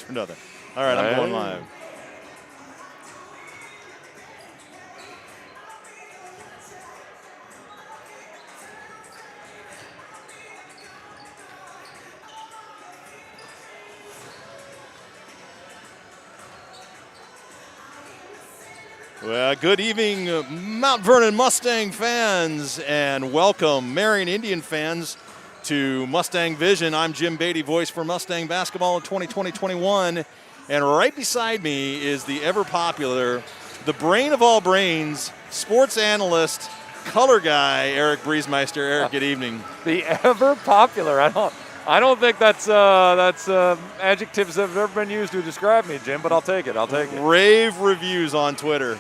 for nothing. All right, I'm going live. Well, good evening, Mount Vernon Mustang fans, and welcome Marion Indian fans to Mustang Vision. I'm Jim Beatty, voice for Mustang basketball in 2020-21, and right beside me is the ever-popular, the brain of all brains, sports analyst, color guy, Eric Briesmeister. Eric, good evening. The ever-popular. I don't think that's adjectives that have ever been used to describe me, Jim, but I'll take it. Rave reviews on Twitter.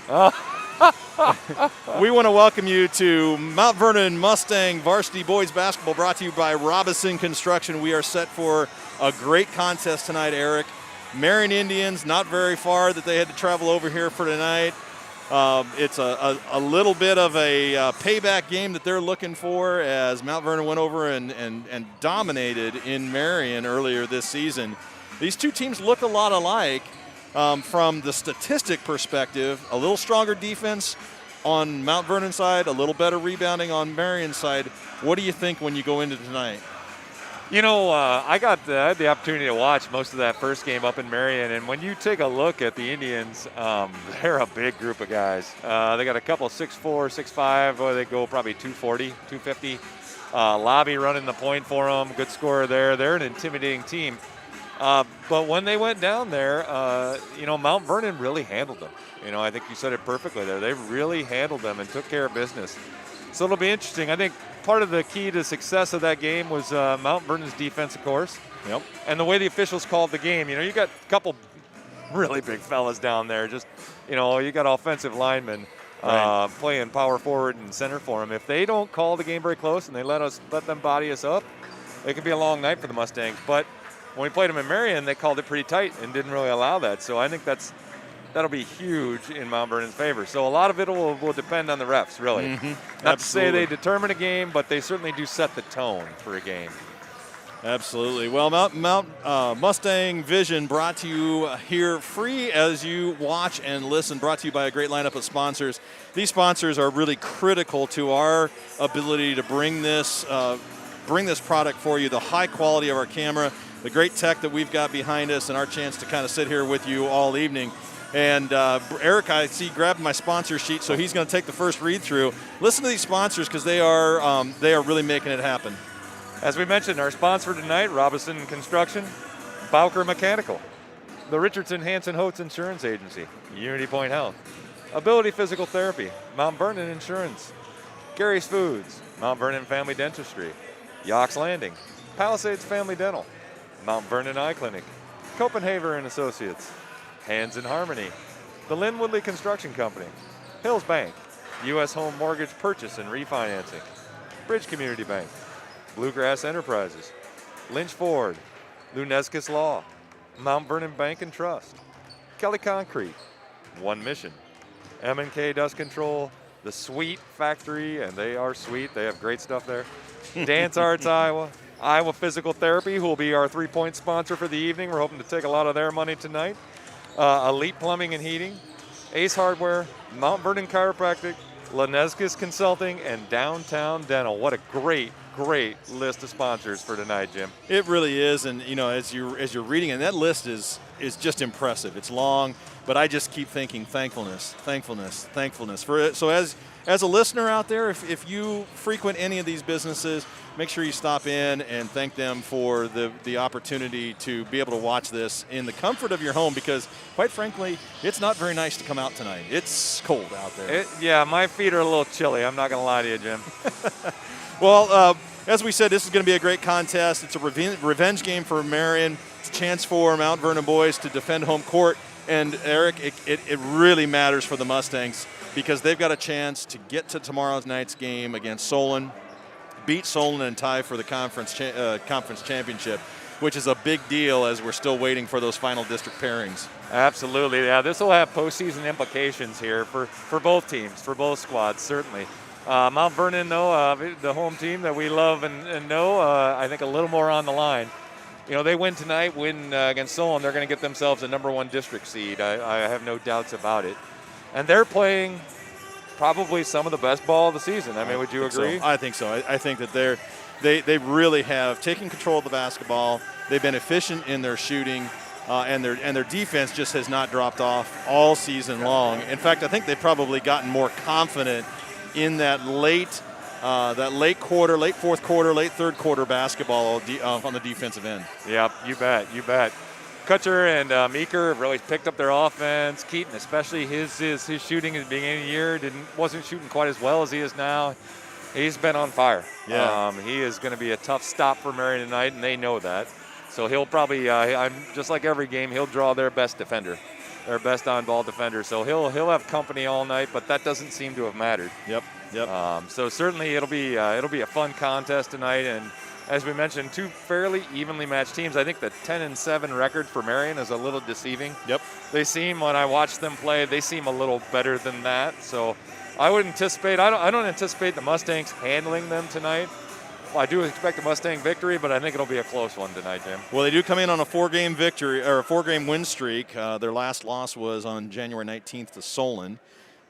We want to welcome you to Mount Vernon Mustang Varsity Boys Basketball, brought to you by Robinson Construction. We are set for a great contest tonight, Eric. Marion Indians, not very far that they had to travel over here for tonight. It's a little bit of a payback game that they're looking for, as Mount Vernon went over and dominated in Marion earlier this season. These two teams look a lot alike from the statistic perspective. A little stronger defense on Mount Vernon side, a little better rebounding on Marion side. What do you think when you go into tonight? You know, I had the opportunity to watch most of that first game up in Marion, and when you take a look at the Indians, they're a big group of guys. They got a couple 6'4", 6'5", or they go probably 240, 250. Lobby running the point for them, good scorer there. They're an intimidating team. But when they went down there, Mount Vernon really handled them. I think you said it perfectly there. They really handled them and took care of business. So it'll be interesting. I think part of the key to success of that game was Mount Vernon's defense, of course. Yep. And the way the officials called the game. You got a couple really big fellas down there. Just, you got offensive linemen playing power forward and center for them. If they don't call the game very close and they let them body us up, it could be a long night for the Mustangs. But when we played them in Marion, they called it pretty tight and didn't really allow that. So I think that'll be huge in Mount Vernon's favor. So a lot of it will depend on the refs, really. Mm-hmm. Not to say they determine a game, but they certainly do set the tone for a game. Absolutely. Well, Mustang Vision brought to you here free as you watch and listen, brought to you by a great lineup of sponsors. These sponsors are really critical to our ability to bring this product for you, the high quality of our camera, the great tech that we've got behind us, and our chance to kind of sit here with you all evening. And Eric, I see, grabbed my sponsor sheet, so he's going to take the first read through. Listen to these sponsors, because they are really making it happen. As we mentioned, our sponsor tonight, Robinson Construction, Bowker Mechanical, the Richardson Hanson Holtz Insurance Agency, Unity Point Health, Ability Physical Therapy, Mount Vernon Insurance, Gary's Foods, Mount Vernon Family Dentistry, Yox Landing, Palisades Family Dental, Mount Vernon Eye Clinic, Copenhaver and Associates, Hands in Harmony, the Lynn Woodley Construction Company, Hills Bank, U.S. Home Mortgage Purchase and Refinancing, Bridge Community Bank, Bluegrass Enterprises, Lynch Ford, Luneskis Law, Mount Vernon Bank and Trust, Kelly Concrete, One Mission, M&K Dust Control, the Sweet Factory, and they are sweet. They have great stuff there. Dance Arts Iowa, Iowa Physical Therapy, who will be our 3-point sponsor for the evening. We're hoping to take a lot of their money tonight. Elite Plumbing and Heating, Ace Hardware, Mount Vernon Chiropractic, Luneskis Consulting, and Downtown Dental. What a great list of sponsors for tonight, Jim. It really is, and as you're reading, and that list is just impressive. It's long, but I just keep thinking thankfulness. So as a listener out there, if you frequent any of these businesses, make sure you stop in and thank them for the opportunity to be able to watch this in the comfort of your home, because quite frankly, it's not very nice to come out tonight. It's cold out there. Yeah, my feet are a little chilly. I'm not going to lie to you, Jim. Well, as we said, this is going to be a great contest. It's a revenge game for Marion. It's a chance for Mount Vernon boys to defend home court. And Eric, it really matters for the Mustangs, because they've got a chance to get to tomorrow's night's game against Solon, beat Solon, and tie for the conference championship, which is a big deal as we're still waiting for those final district pairings. Absolutely, yeah. This will have postseason implications here for both teams, for both squads, certainly. Mount Vernon, though, the home team that we love and know, I think a little more on the line. they win tonight, win against Solon, they're going to get themselves a #1 district seed. I have no doubts about it. And they're playing probably some of the best ball of the season. I mean, would you agree? I think so. I think that they really have taken control of the basketball. They've been efficient in their shooting, and their defense just has not dropped off all season long. In fact, I think they've probably gotten more confident in that late quarter, late fourth quarter, late third quarter basketball on the defensive end. Yep, you bet. Kutcher and Meeker have really picked up their offense. Keaton, especially his shooting at the beginning of the year, wasn't shooting quite as well as he is now. He's been on fire. Yeah. He is going to be a tough stop for Marion tonight, and they know that. So he'll probably, just like every game, he'll draw their best defender, their best on-ball defender. So he'll have company all night, but that doesn't seem to have mattered. Yep. So certainly it'll be a fun contest tonight, and as we mentioned, two fairly evenly matched teams. I think the 10-7 record for Marion is a little deceiving. Yep. They seem, when I watch them play, they seem a little better than that. So I would anticipate. I don't anticipate the Mustangs handling them tonight. Well, I do expect a Mustang victory, but I think it'll be a close one tonight, Jim. Well, they do come in on a 4-game victory or a 4-game win streak. Their last loss was on January 19th to Solon.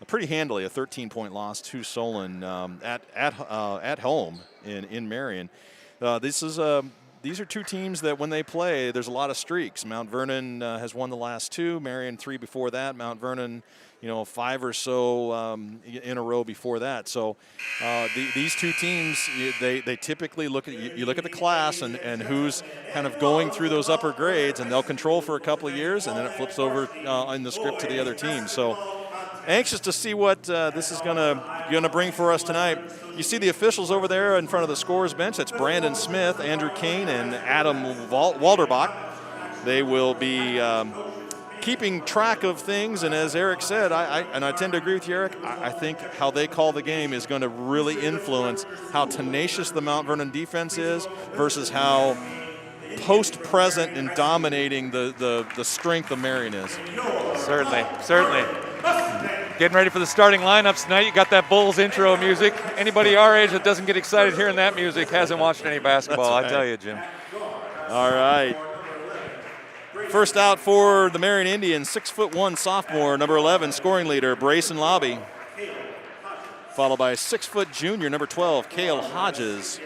Pretty handily, a 13-point loss to Solon at home in Marion. These are two teams that when they play, there's a lot of streaks. Mount Vernon has won the last 2. Marion 3 before that. Mount Vernon, 5 or so in a row before that. So these two teams, they typically look at the class and who's kind of going through those upper grades, and they'll control for a couple of years, and then it flips over in the script to the other team. So anxious to see what this is gonna bring for us tonight. You see the officials over there in front of the scorers bench. That's Brandon Smith, Andrew Kane, and Adam Walderbach. They will be keeping track of things, and as Eric said, I tend to agree with you, Eric. I think how they call the game is going to really influence how tenacious the Mount Vernon defense is versus how post-present and dominating the strength of Marion is. Certainly. Getting ready for the starting lineups tonight. You got that Bulls intro music. Anybody our age that doesn't get excited hearing that music hasn't watched any basketball. Right. I tell you, Jim. All right. First out for the Marion Indians, 6'1" sophomore, number 11, scoring leader, Brayson Lobby. Followed by 6' junior, number 12, Cale Hodges.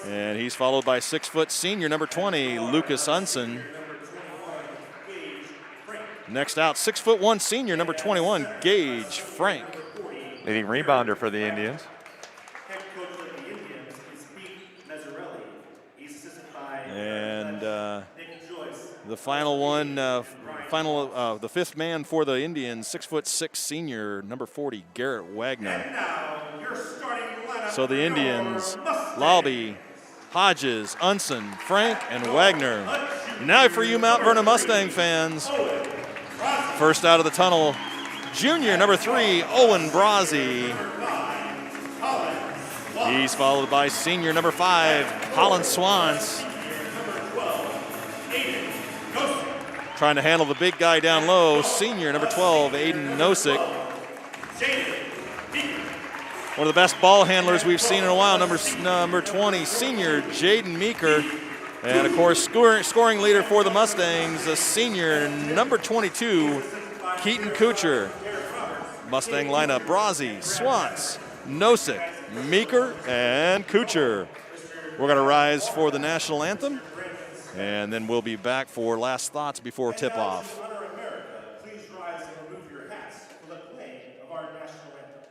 And he's followed by 6' senior, number 20, Lucas Unson. Next out, 6'1" senior, number 21, Gage Frank. Leading rebounder for the Indians. And the final one, the fifth man for the Indians, 6'6" senior, number 40, Garrett Wagner. So the Indians, Lobby, Hodges, Unson, Frank, and Wagner. Now for you Mount Vernon Mustang fans, first out of the tunnel, junior, number 3, Owen Brazzi. He's followed by senior, number 5, Colin Swans. Trying to handle the big guy down low, senior, number 12, Aiden Nosik. One of the best ball handlers we've seen in a while, number 20, senior, Jaden Meeker. And, of course, scoring leader for the Mustangs, a senior, number 22, Keaton Kuchar. Mustang lineup, Brazzi, Swans, Nosik, Meeker, and Kuchar. We're going to rise for the national anthem, and then we'll be back for last thoughts before tip-off. Please rise and remove your hats for the playing of our national anthem.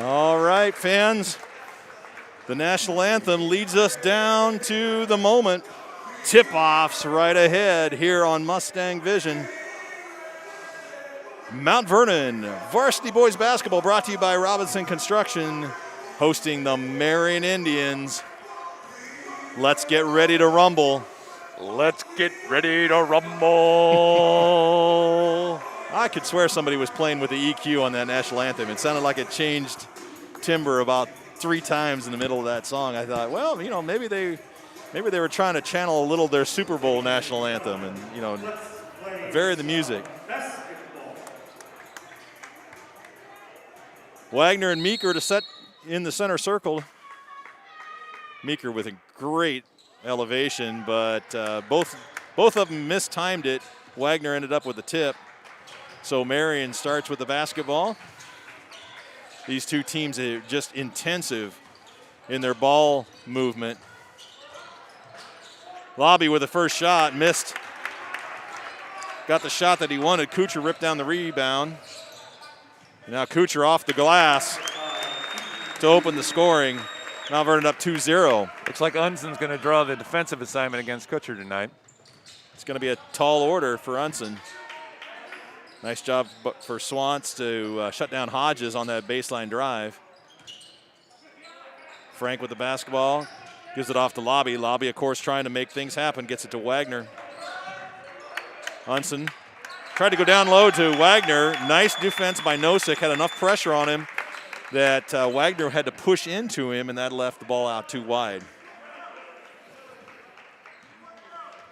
All right, fans. The national anthem leads us down to the moment. Tip-offs right ahead here on Mustang Vision. Mount Vernon Varsity Boys Basketball brought to you by Robinson Construction, hosting the Marion Indians. Let's get ready to rumble. Let's get ready to rumble. I could swear somebody was playing with the EQ on that national anthem. It sounded like it changed timbre about 3 times in the middle of that song. I thought, well, you know, maybe they were trying to channel a little their Super Bowl national anthem and, you know, vary the music. Wagner and Meeker to set in the center circle. Meeker with a great elevation, but both of them mistimed it. Wagner ended up with the tip. So Marion starts with the basketball. These two teams are just intensive in their ball movement. Lobby with the first shot, missed. Got the shot that he wanted. Kuchar ripped down the rebound. Now Kuchar off the glass to open the scoring. Mount Vernon up 2-0. Looks like Unson's going to draw the defensive assignment against Kuchar tonight. It's going to be a tall order for Unson. Nice job for Swants to shut down Hodges on that baseline drive. Frank with the basketball. Gives it off to Lobby. Lobby, of course, trying to make things happen. Gets it to Wagner. Unson tried to go down low to Wagner. Nice defense by Nosek. Had enough pressure on him that Wagner had to push into him, and that left the ball out too wide.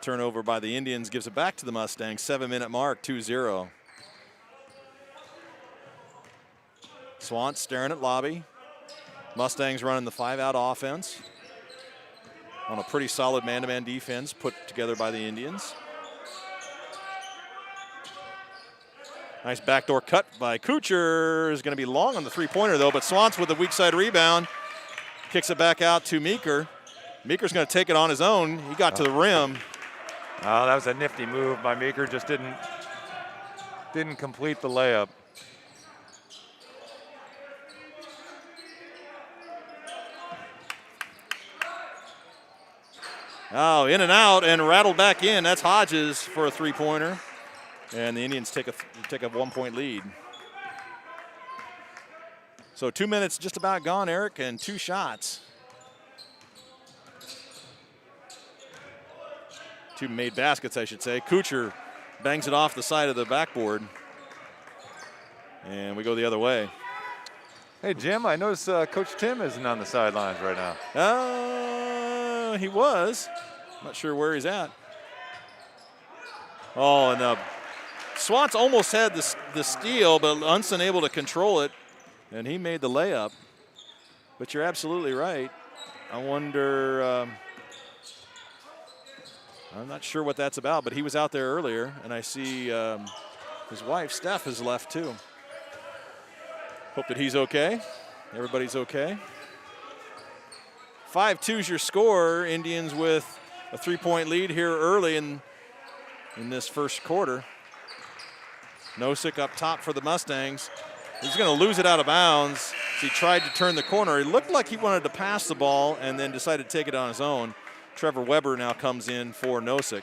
Turnover by the Indians gives it back to the Mustangs. 7-minute mark, 2-0. Swant staring at Lobby. Mustangs running the 5-out offense on a pretty solid man-to-man defense put together by the Indians. Nice backdoor cut by Kuchar. Is going to be long on the three-pointer, though, but Swants with a weak side rebound. Kicks it back out to Meeker. Meeker's going to take it on his own. He got to the rim. Oh, that was a nifty move by Meeker. Just didn't complete the layup. Oh, in and out and rattled back in. That's Hodges for a three-pointer. And the Indians take a 1-point lead. So 2 minutes just about gone, Eric, and 2 shots. 2 made baskets, I should say. Kuchar bangs it off the side of the backboard. And we go the other way. Hey, Jim, I notice Coach Tim isn't on the sidelines right now. He was. Not sure where he's at. Oh, and Swants almost had the steal, but Unson able to control it, and he made the layup. But you're absolutely right. I wonder, I'm not sure what that's about, but he was out there earlier, and I see his wife, Steph, has left too. Hope that he's okay. Everybody's okay. 5-2's your score. Indians with a 3-point lead here early in this first quarter. Nosek up top for the Mustangs. He's going to lose it out of bounds. He tried to turn the corner. It looked like he wanted to pass the ball and then decided to take it on his own. Trevor Weber now comes in for Nosek.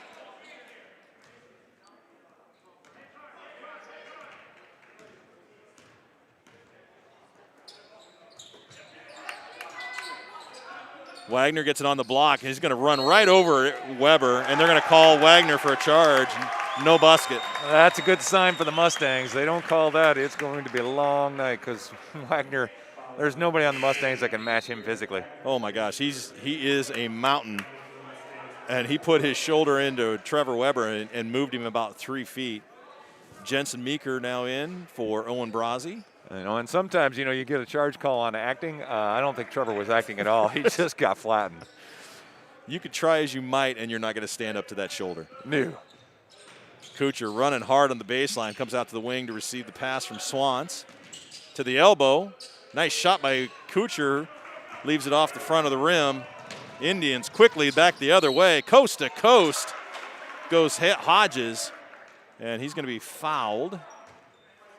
Wagner gets it on the block. He's going to run right over Weber, and they're going to call Wagner for a charge. No basket. That's a good sign for the Mustangs. They don't call that, it's going to be a long night because Wagner, there's nobody on the Mustangs that can match him physically. Oh my gosh, he is a mountain. And he put his shoulder into Trevor Weber and moved him about 3 feet. Jensen Meeker now in for Owen Brazzi. You know, and sometimes, you get a charge call on acting. I don't think Trevor was acting at all. He just got flattened. You could try as you might, and you're not going to stand up to that shoulder. No. Kuchar running hard on the baseline, comes out to the wing to receive the pass from Swants. To the elbow. Nice shot by Kuchar. Leaves it off the front of the rim. Indians quickly back the other way. Coast to coast goes Hodges, and he's going to be fouled.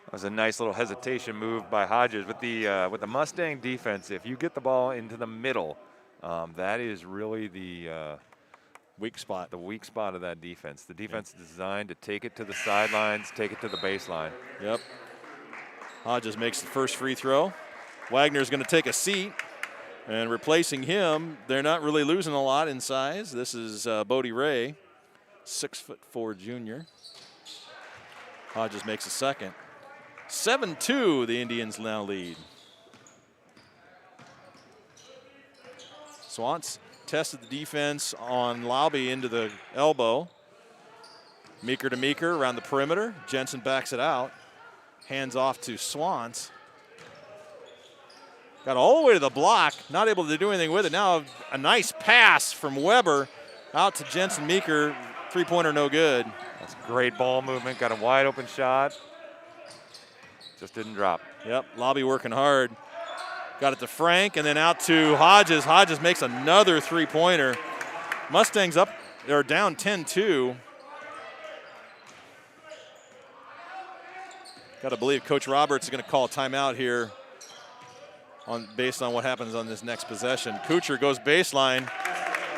That was a nice little hesitation move by Hodges. With the Mustang defense, if you get the ball into the middle, that is really the weak spot. The weak spot of that defense. The defense is designed to take it to the sidelines, take it to the baseline. Yep. Hodges makes the first free throw. Wagner's going to take a seat, and replacing him, they're not really losing a lot in size. This is Bodie Ray, 6'4" junior. Hodges makes a second. 7-2, the Indians now lead. Swans tested the defense on Lobby into the elbow. Meeker to Meeker around the perimeter. Jensen backs it out. Hands off to Swans. Got all the way to the block, not able to do anything with it. Now a nice pass from Weber out to Jensen Meeker. Three-pointer no good. That's great ball movement. Got a wide open shot. Just didn't drop. Yep, Lobby working hard. Got it to Frank and then out to Hodges. Hodges makes another three-pointer. Mustangs up, they're down 10-2. Got to believe Coach Roberts is going to call a timeout here based on what happens on this next possession. Kuchar goes baseline,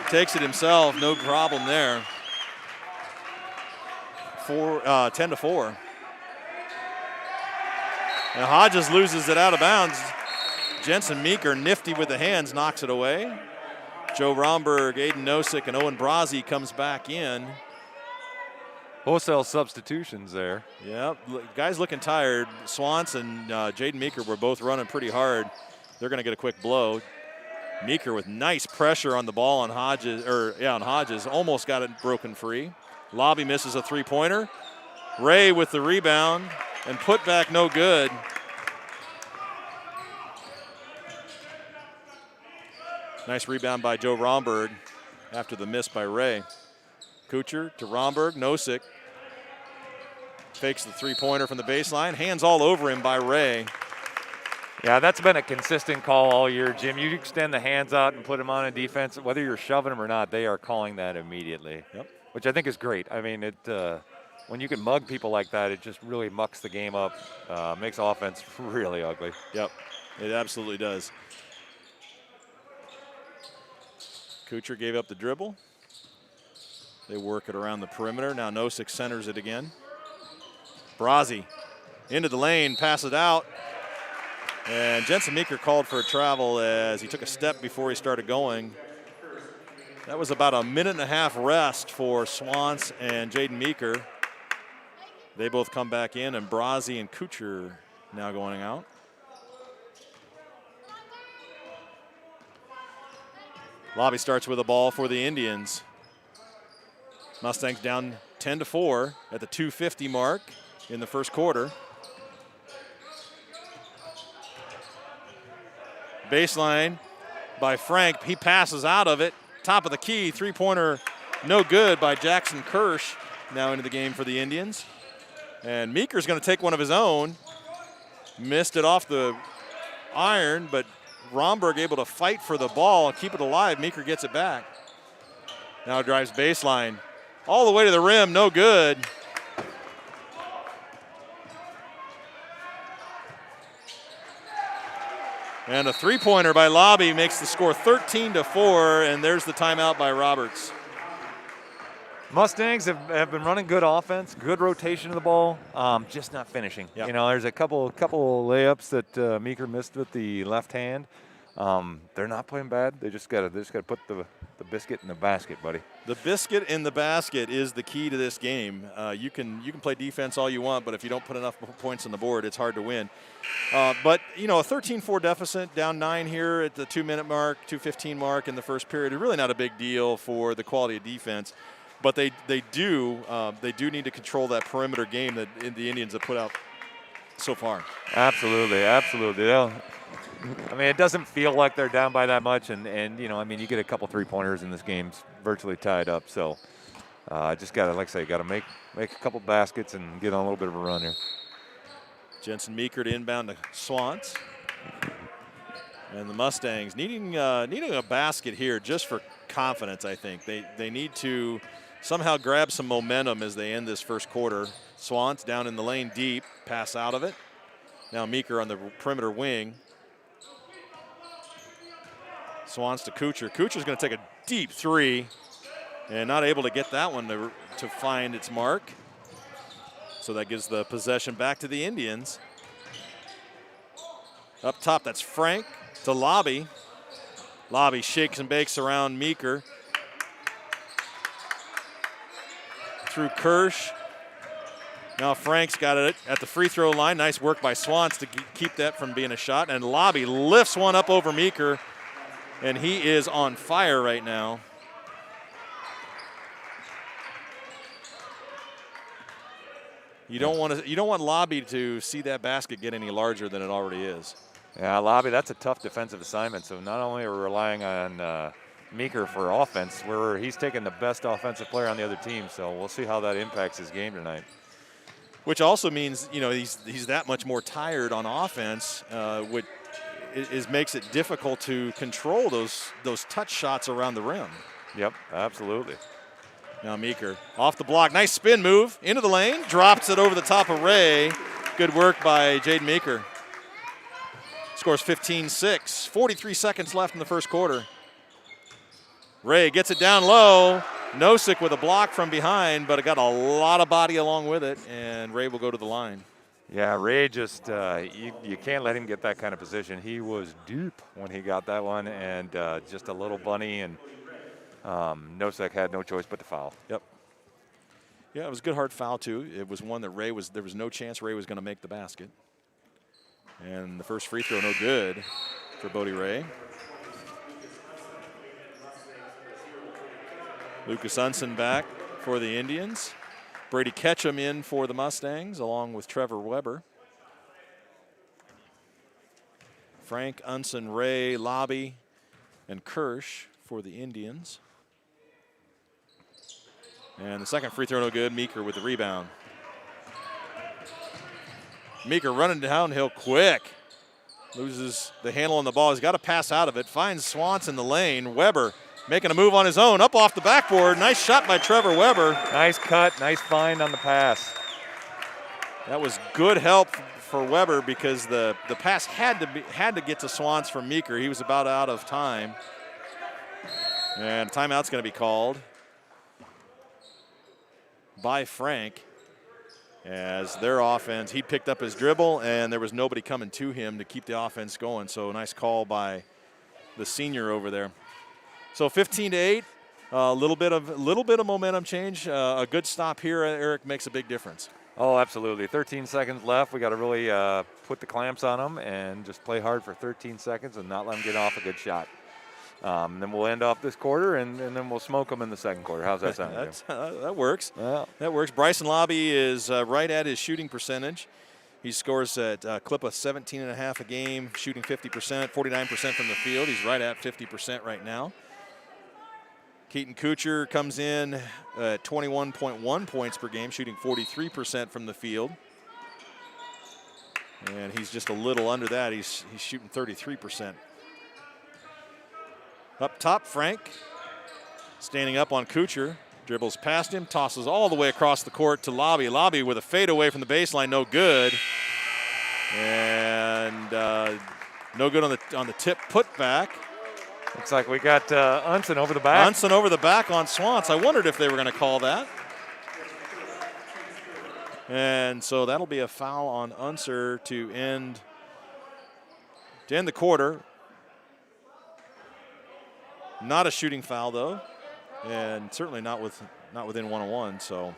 takes it himself, no problem there. 10-4. And Hodges loses it out of bounds. Jensen Meeker, nifty with the hands, knocks it away. Joe Romberg, Aiden Nosek, and Owen Brazzi comes back in. Wholesale substitutions there. Yeah, guys looking tired. Swans and Jaden Meeker were both running pretty hard. They're going to get a quick blow. Meeker with nice pressure on the ball on Hodges, on Hodges, almost got it broken free. Lobby misses a three-pointer. Ray with the rebound and put back no good. Nice rebound by Joe Romberg after the miss by Ray. Kuchar to Romberg, Nosek. Fakes the three-pointer from the baseline. Hands all over him by Ray. Yeah, that's been a consistent call all year, Jim. You extend the hands out and put them on a defense, whether you're shoving them or not, they are calling that immediately. Yep. Which I think is great. I mean, when you can mug people like that, it just really mucks the game up, makes offense really ugly. Yep, it absolutely does. Kuchar gave up the dribble. They work it around the perimeter. Now Nosek centers it again. Brazzi into the lane, pass it out. And Jensen Meeker called for a travel as he took a step before he started going. That was about a minute-and-a-half rest for Swans and Jaden Meeker. They both come back in, and Brazzi and Kuchar now going out. Lobby starts with a ball for the Indians. Mustangs down 10-4 at the 2:50 mark in the first quarter. Baseline by Frank. He passes out of it. Top of the key, three-pointer no good by Jackson Kirsch. Now into the game for the Indians. And Meeker's going to take one of his own. Missed it off the iron, but Romberg able to fight for the ball and keep it alive. Meeker gets it back. Now drives baseline. All the way to the rim, no good. And a three-pointer by Lobby makes the score 13-4, and there's the timeout by Roberts. Mustangs have been running good offense, good rotation of the ball, just not finishing. Yep. You know, there's a couple layups that Meeker missed with the left hand. They're not playing bad. They just gotta put the biscuit in the basket, buddy. The biscuit in the basket is the key to this game. You can play defense all you want, but if you don't put enough points on the board, it's hard to win. But you know, a 13-4 deficit, down 9 here at the 2-minute mark, 2:15 mark in the first period, is really not a big deal for the quality of defense. But they do need to control that perimeter game that the Indians have put out so far. Absolutely. I mean, it doesn't feel like they're down by that much, and you know, I mean, you get a couple three-pointers in this game's virtually tied up. So, just gotta, like I say, gotta make a couple baskets and get on a little bit of a run here. Jensen Meeker to inbound to Swans, and the Mustangs needing a basket here just for confidence. I think they need to somehow grab some momentum as they end this first quarter. Swans down in the lane deep, pass out of it. Now Meeker on the perimeter wing. Swans to Kuchar. Kuchar's going to take a deep three and not able to get that one to find its mark. So that gives the possession back to the Indians. Up top, that's Frank to Lobby. Lobby shakes and bakes around Meeker. Through Kirsch. Now Frank's got it at the free throw line. Nice work by Swans to keep that from being a shot. And Lobby lifts one up over Meeker, and he is on fire right now. You don't want Lobby to see that basket get any larger than it already is. Yeah, Lobby, that's a tough defensive assignment. So not only are we relying on Meeker for offense, he's taking the best offensive player on the other team. So we'll see how that impacts his game tonight. Which also means, he's that much more tired on offense, which makes it difficult to control those touch shots around the rim. Yep, absolutely. Now Meeker off the block, nice spin move into the lane, drops it over the top of Ray. Good work by Jaden Meeker. Scores 15-6, 43 seconds left in the first quarter. Ray gets it down low. Nosek with a block from behind, but it got a lot of body along with it, and Ray will go to the line. Yeah, Ray just, you can't let him get that kind of position. He was deep when he got that one, and just a little bunny, and Nosek had no choice but to foul. Yep. Yeah, it was a good hard foul, too. It was one that there was no chance Ray was going to make the basket. And the first free throw, no good for Bodie Ray. Lucas Unson back for the Indians. Brady Ketchum in for the Mustangs, along with Trevor Weber. Frank, Unson, Ray, Lobby, and Kirsch for the Indians. And the second free throw, no good. Meeker with the rebound. Meeker running downhill quick. Loses the handle on the ball. He's got to pass out of it. Finds Swanson in the lane. Weber making a move on his own. Up off the backboard. Nice shot by Trevor Weber. Nice cut. Nice find on the pass. That was good help for Weber because the pass had to get to Swans from Meeker. He was about out of time. And timeout's going to be called by Frank. As their offense, he picked up his dribble, and there was nobody coming to him to keep the offense going. So nice call by the senior over there. So 15-8, a little bit of momentum change. A good stop here, Eric, makes a big difference. Oh, absolutely. 13 seconds left. We got to really put the clamps on them and just play hard for 13 seconds and not let them get off a good shot. Then we'll end off this quarter, and then we'll smoke them in the second quarter. How's that sound? That works. Yeah. That works. Bryson Lobby is right at his shooting percentage. He scores at a clip of 17.5 a game, shooting 50%, 49% from the field. He's right at 50% right now. Keaton Kuchar comes in at 21.1 points per game, shooting 43% from the field. And he's just a little under that. He's shooting 33%. Up top, Frank standing up on Kuchar. Dribbles past him, tosses all the way across the court to Lobby. Lobby with a fade away from the baseline, no good. And no good on the tip putback. Looks like we got Unson over the back. Unson over the back on Swans. I wondered if they were going to call that. And so that'll be a foul on Unser to end the quarter. Not a shooting foul though, and certainly not within 1-on-1. So,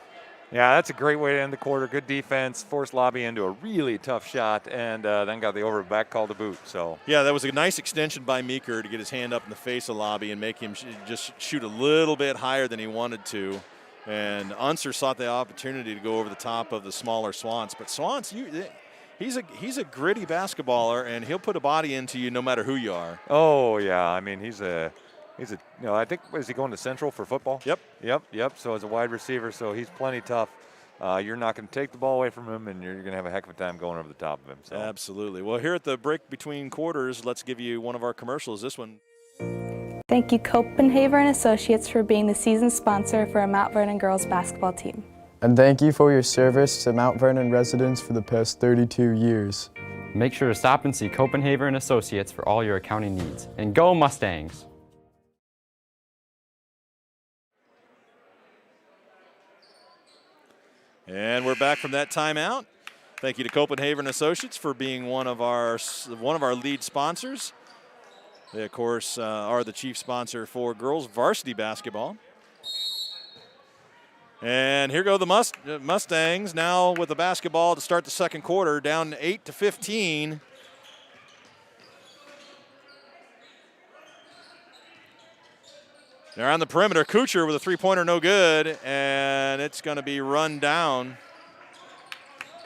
yeah, that's a great way to end the quarter. Good defense, forced Lobby into a really tough shot, and then got the over back call to boot. So, yeah, that was a nice extension by Meeker to get his hand up in the face of Lobby and make him just shoot a little bit higher than he wanted to. And Unser sought the opportunity to go over the top of the smaller Swans, but Swans, he's a gritty basketballer, and he'll put a body into you no matter who you are. Oh yeah, I mean he's a I think, is he going to Central for football? Yep. So as a wide receiver, so he's plenty tough. You're not going to take the ball away from him, and you're going to have a heck of a time going over the top of him. So. Absolutely. Well, here at the break between quarters, let's give you one of our commercials. This one. Thank you, Copenhagen Associates, for being the season sponsor for our Mount Vernon girls basketball team. And thank you for your service to Mount Vernon residents for the past 32 years. Make sure to stop and see Copenhagen Associates for all your accounting needs. And go Mustangs! And we're back from that timeout. Thank you to Copenhagen Associates for being one of our lead sponsors. They, of course, are the chief sponsor for girls varsity basketball. And here go the Mustangs now with the basketball to start the second quarter, down 8-15. They're on the perimeter. Kuchar with a three-pointer, no good, and it's going to be run down.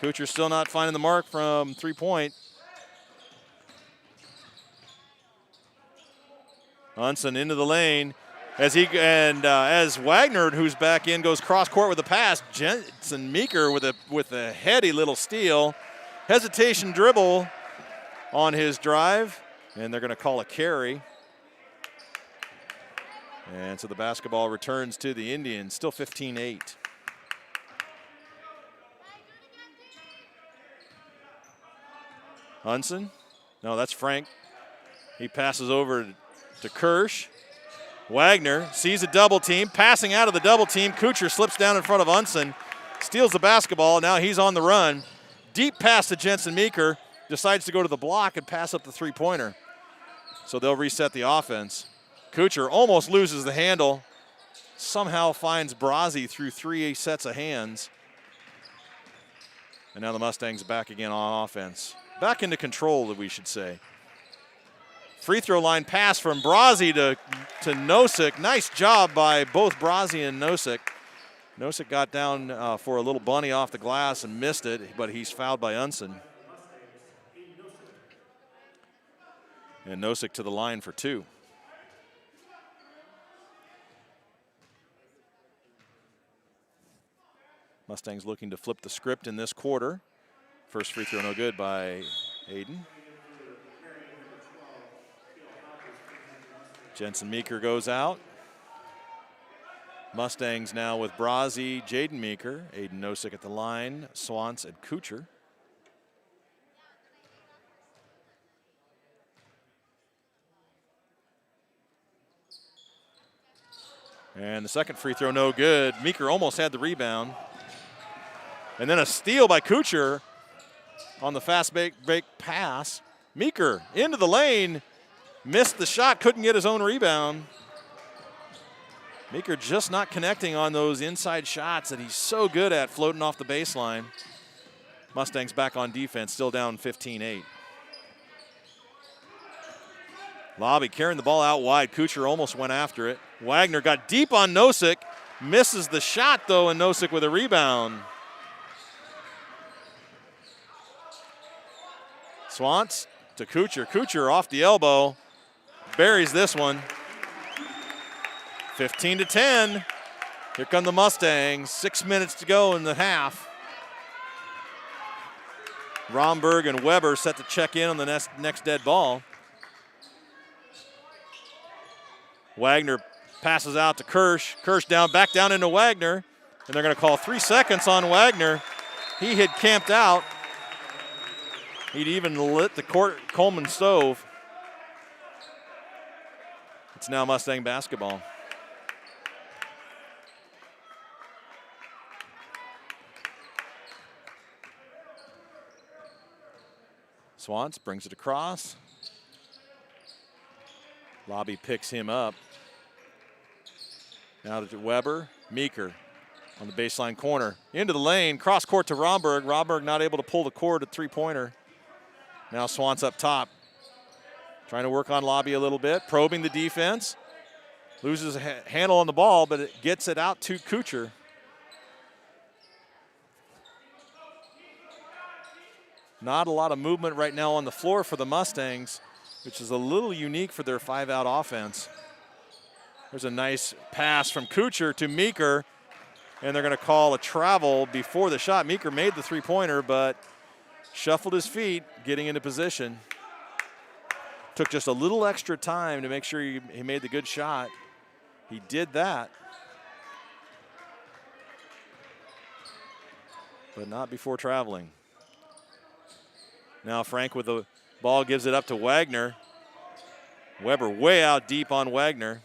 Kuchar still not finding the mark from three-point. Hunson into the lane as Wagner, who's back in, goes cross court with a pass. Jensen Meeker with a heady little steal. Hesitation dribble on his drive, and they're going to call a carry. And so the basketball returns to the Indians, still 15-8. Hunson, no, that's Frank. He passes over to Kirsch. Wagner sees a double team, passing out of the double team. Kuchar slips down in front of Hunson, steals the basketball. Now he's on the run. Deep pass to Jensen Meeker, decides to go to the block and pass up the three-pointer. So they'll reset the offense. Kuchar almost loses the handle, somehow finds Brazzi through three sets of hands. And now the Mustangs back again on offense. Back into control, we should say. Free throw line pass from Brazzi to Nosek. Nice job by both Brazzi and Nosek. Nosek got down for a little bunny off the glass and missed it, but he's fouled by Unson. And Nosek to the line for two. Mustangs looking to flip the script in this quarter. First free throw no good by Aiden. Jensen Meeker goes out. Mustangs now with Brazzi, Jaden Meeker, Aiden Nosek at the line, Swans and Kuchar. And the second free throw no good. Meeker almost had the rebound. And then a steal by Kuchar on the fast break pass. Meeker into the lane, missed the shot, couldn't get his own rebound. Meeker just not connecting on those inside shots that he's so good at, floating off the baseline. Mustangs back on defense, still down 15-8. Lobby carrying the ball out wide. Kuchar almost went after it. Wagner got deep on Nosek, misses the shot though, and Nosek with a rebound. Swans to Kuchar. Kuchar off the elbow, buries this one. 15-10. Here come the Mustangs. 6 minutes to go in the half. Romberg and Weber set to check in on the next dead ball. Wagner passes out to Kirsch. Kirsch back down into Wagner. And they're going to call 3 seconds on Wagner. He had camped out. He'd even lit the Coleman stove. It's now Mustang basketball. Swans brings it across. Lobby picks him up. Now to Weber. Meeker on the baseline corner. Into the lane, cross court to Romberg. Romberg not able to pull the cord at three-pointer. Now Swans up top. Trying to work on Lobby a little bit, probing the defense. Loses a handle on the ball, but it gets it out to Kuchar. Not a lot of movement right now on the floor for the Mustangs, which is a little unique for their five-out offense. There's a nice pass from Kuchar to Meeker, and they're going to call a travel before the shot. Meeker made the three-pointer, but shuffled his feet, getting into position. Took just a little extra time to make sure he made the good shot. He did that. But not before traveling. Now Frank with the ball gives it up to Wagner. Weber way out deep on Wagner.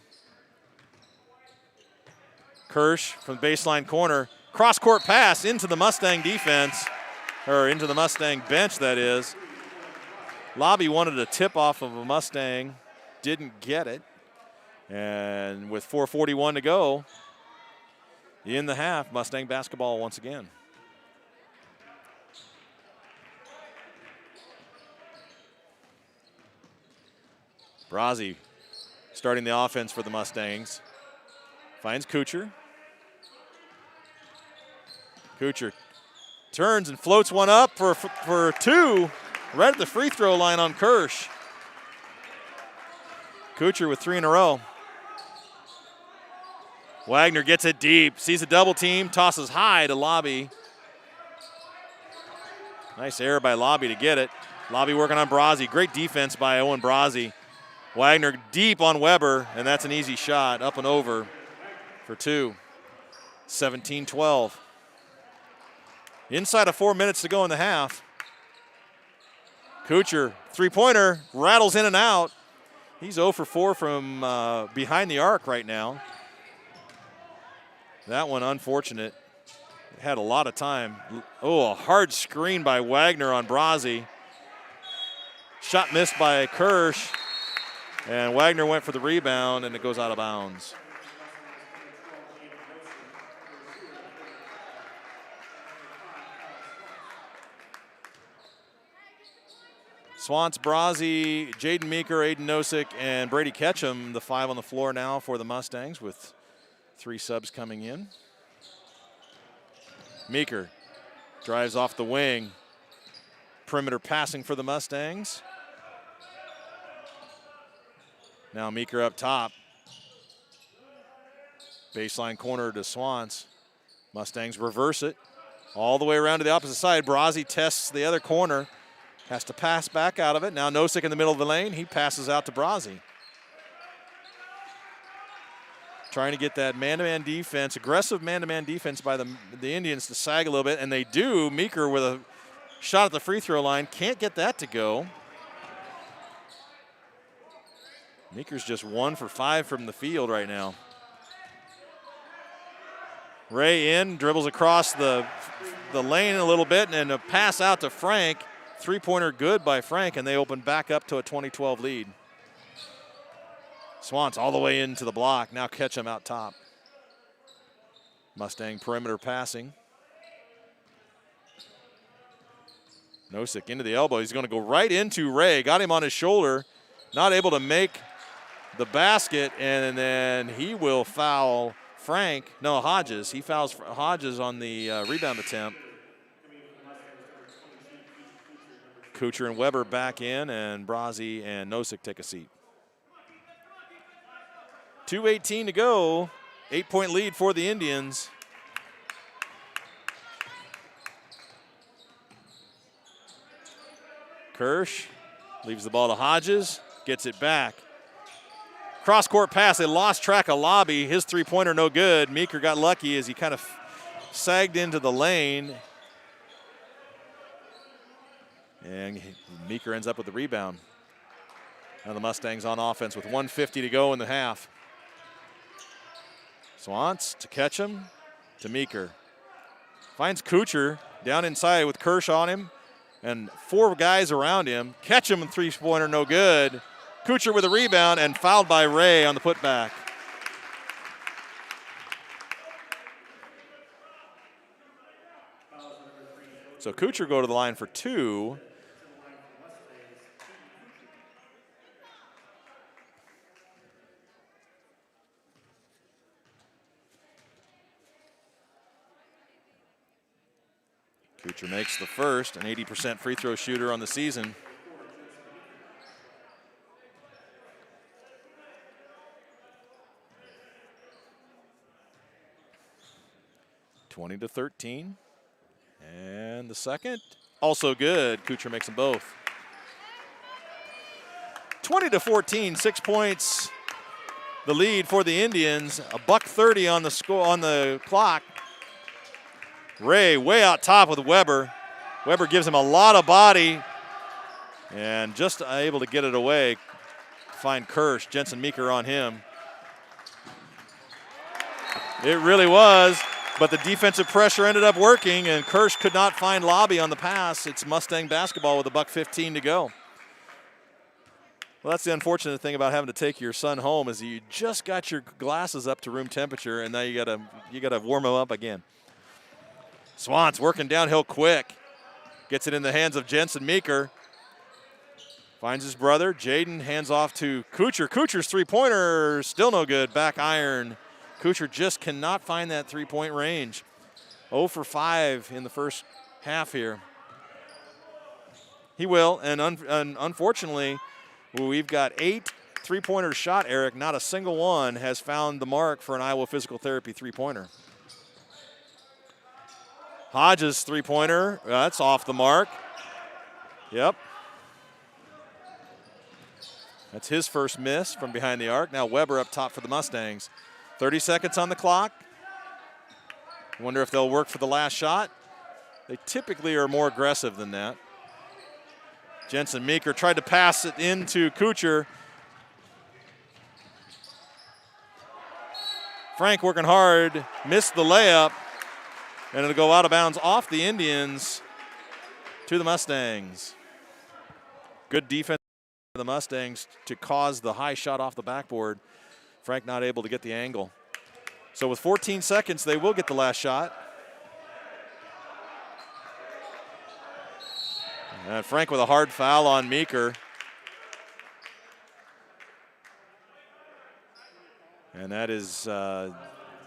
Kirsch from the baseline corner. Cross-court pass into the Mustang defense, or into the Mustang bench, that is. Lobby wanted a tip off of a Mustang, didn't get it. And with 4:41 to go in the half, Mustang basketball once again. Brazzi starting the offense for the Mustangs. Finds Kuchar. Kuchar turns and floats one up for two, right at the free throw line on Kirsch. Kuchar with 3 in a row. Wagner gets it deep, sees a double team, tosses high to Lobby. Nice error by Lobby to get it. Lobby working on Brazzi. Great defense by Owen Brazzi. Wagner deep on Weber, and that's an easy shot, up and over for 2. 17-12. Inside of 4 minutes to go in the half. Kuchar, three-pointer, rattles in and out. He's 0 for 4 from behind the arc right now. That one unfortunate. Had a lot of time. Oh, a hard screen by Wagner on Brazzi. Shot missed by Kirsch. And Wagner went for the rebound, and it goes out of bounds. Swans, Brazzi, Jaden Meeker, Aiden Nosek, and Brady Ketchum, the 5 on the floor now for the Mustangs, with 3 subs coming in. Meeker drives off the wing. Perimeter passing for the Mustangs. Now Meeker up top. Baseline corner to Swans. Mustangs reverse it. All the way around to the opposite side. Brazzi tests the other corner. Has to pass back out of it. Now Nosek in the middle of the lane. He passes out to Brazzi. Trying to get that man-to-man defense, aggressive man-to-man defense by the Indians to sag a little bit, and they do. Meeker with a shot at the free throw line. Can't get that to go. Meeker's just 1 for 5 from the field right now. Ray in, dribbles across the lane a little bit, and a pass out to Frank. Three-pointer good by Frank, and they open back up to a 20-12 lead. Swans all the way into the block. Now Ketchum out top. Mustang perimeter passing. Nosek into the elbow. He's going to go right into Ray. Got him on his shoulder. Not able to make the basket, and then he will foul Hodges. He fouls Hodges on the rebound attempt. Kuchar and Weber back in, and Brazzi and Nosek take a seat. 2:18 to go. 8-point lead for the Indians. Kirsch leaves the ball to Hodges, gets it back. Cross-court pass, they lost track of Lobby. His three-pointer no good. Meeker got lucky as he kind of sagged into the lane. And Meeker ends up with the rebound. Now the Mustangs on offense with 1:50 to go in the half. Swans to Ketchum, to Meeker. Finds Kuchar down inside with Kirsch on him and 4 guys around him. Ketchum, three-pointer no good. Kuchar with a rebound and fouled by Ray on the putback. So Kuchar go to the line for 2. Kuchar makes the first, an 80% free throw shooter on the season. (20-13). And the second, also good. Kuchar makes them both. 20-14, 6 points the lead for the Indians. A $1:30 on the clock. Ray way out top with Weber. Weber gives him a lot of body and just able to get it away. Find Kirsch, Jensen Meeker on him. It really was, but the defensive pressure ended up working, and Kirsch could not find Lobby on the pass. It's Mustang basketball with a $1:15 to go. Well, that's the unfortunate thing about having to take your son home is you just got your glasses up to room temperature, and now you gotta warm them up again. Swans working downhill quick. Gets it in the hands of Jensen Meeker. Finds his brother. Jaden hands off to Kuchar. Kuchar's three-pointer still no good. Back iron. Kuchar just cannot find that three-point range. 0 for 5 in the first half here. He will, and unfortunately, we've got 8 three-pointers shot, Eric. Not a single one has found the mark for an Iowa Physical Therapy three-pointer. Hodges' three-pointer, that's off the mark. Yep. That's his first miss from behind the arc. Now Weber up top for the Mustangs. 30 seconds on the clock. Wonder if they'll work for the last shot. They typically are more aggressive than that. Jensen Meeker tried to pass it into Kuchar. Frank working hard, missed the layup, and it'll go out of bounds off the Indians to the Mustangs. Good defense for the Mustangs to cause the high shot off the backboard. Frank not able to get the angle. So with 14 seconds, they will get the last shot. And Frank with a hard foul on Meeker. And that is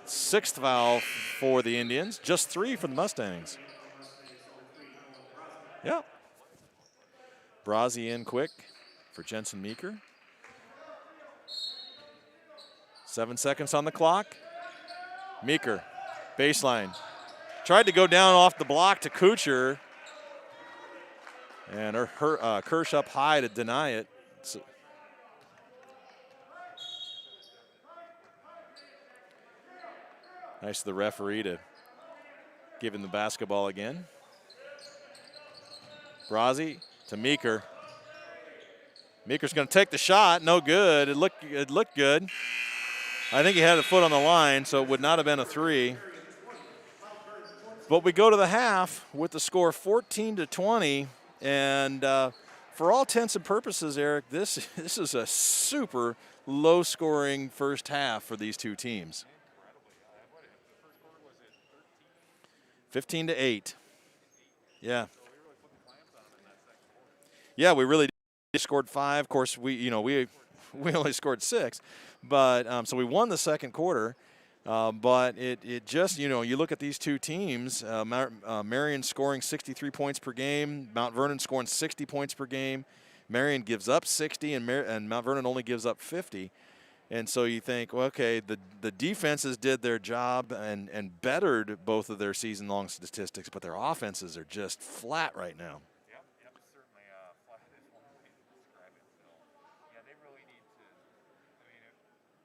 6th foul for the Indians, just 3 for the Mustangs. Yeah. Brazzi in quick for Jensen Meeker. 7 seconds on the clock. Meeker, baseline. Tried to go down off the block to Kuchar. And Kirsch up high to deny it. Nice of the referee to give him the basketball again. Brazzi to Meeker. Meeker's going to take the shot. No good. It looked good. I think he had a foot on the line, so it would not have been a 3. But we go to the half with the score 14-20, and for all intents and purposes, Eric, this is a super low-scoring first half for these two teams. 15-8. Yeah. Yeah, we really scored 5. Of course, we only scored 6, but so we won the second quarter. But it just, you look at these two teams. Marion scoring 63 points per game. Mount Vernon scoring 60 points per game. Marion gives up 60, and Mount Vernon only gives up 50. And so you think, well, okay, the defenses did their job and bettered both of their season-long statistics, but their offenses are just flat right now. Yep, certainly flat is one way to describe it, Phil. Yeah, they really need to. I mean,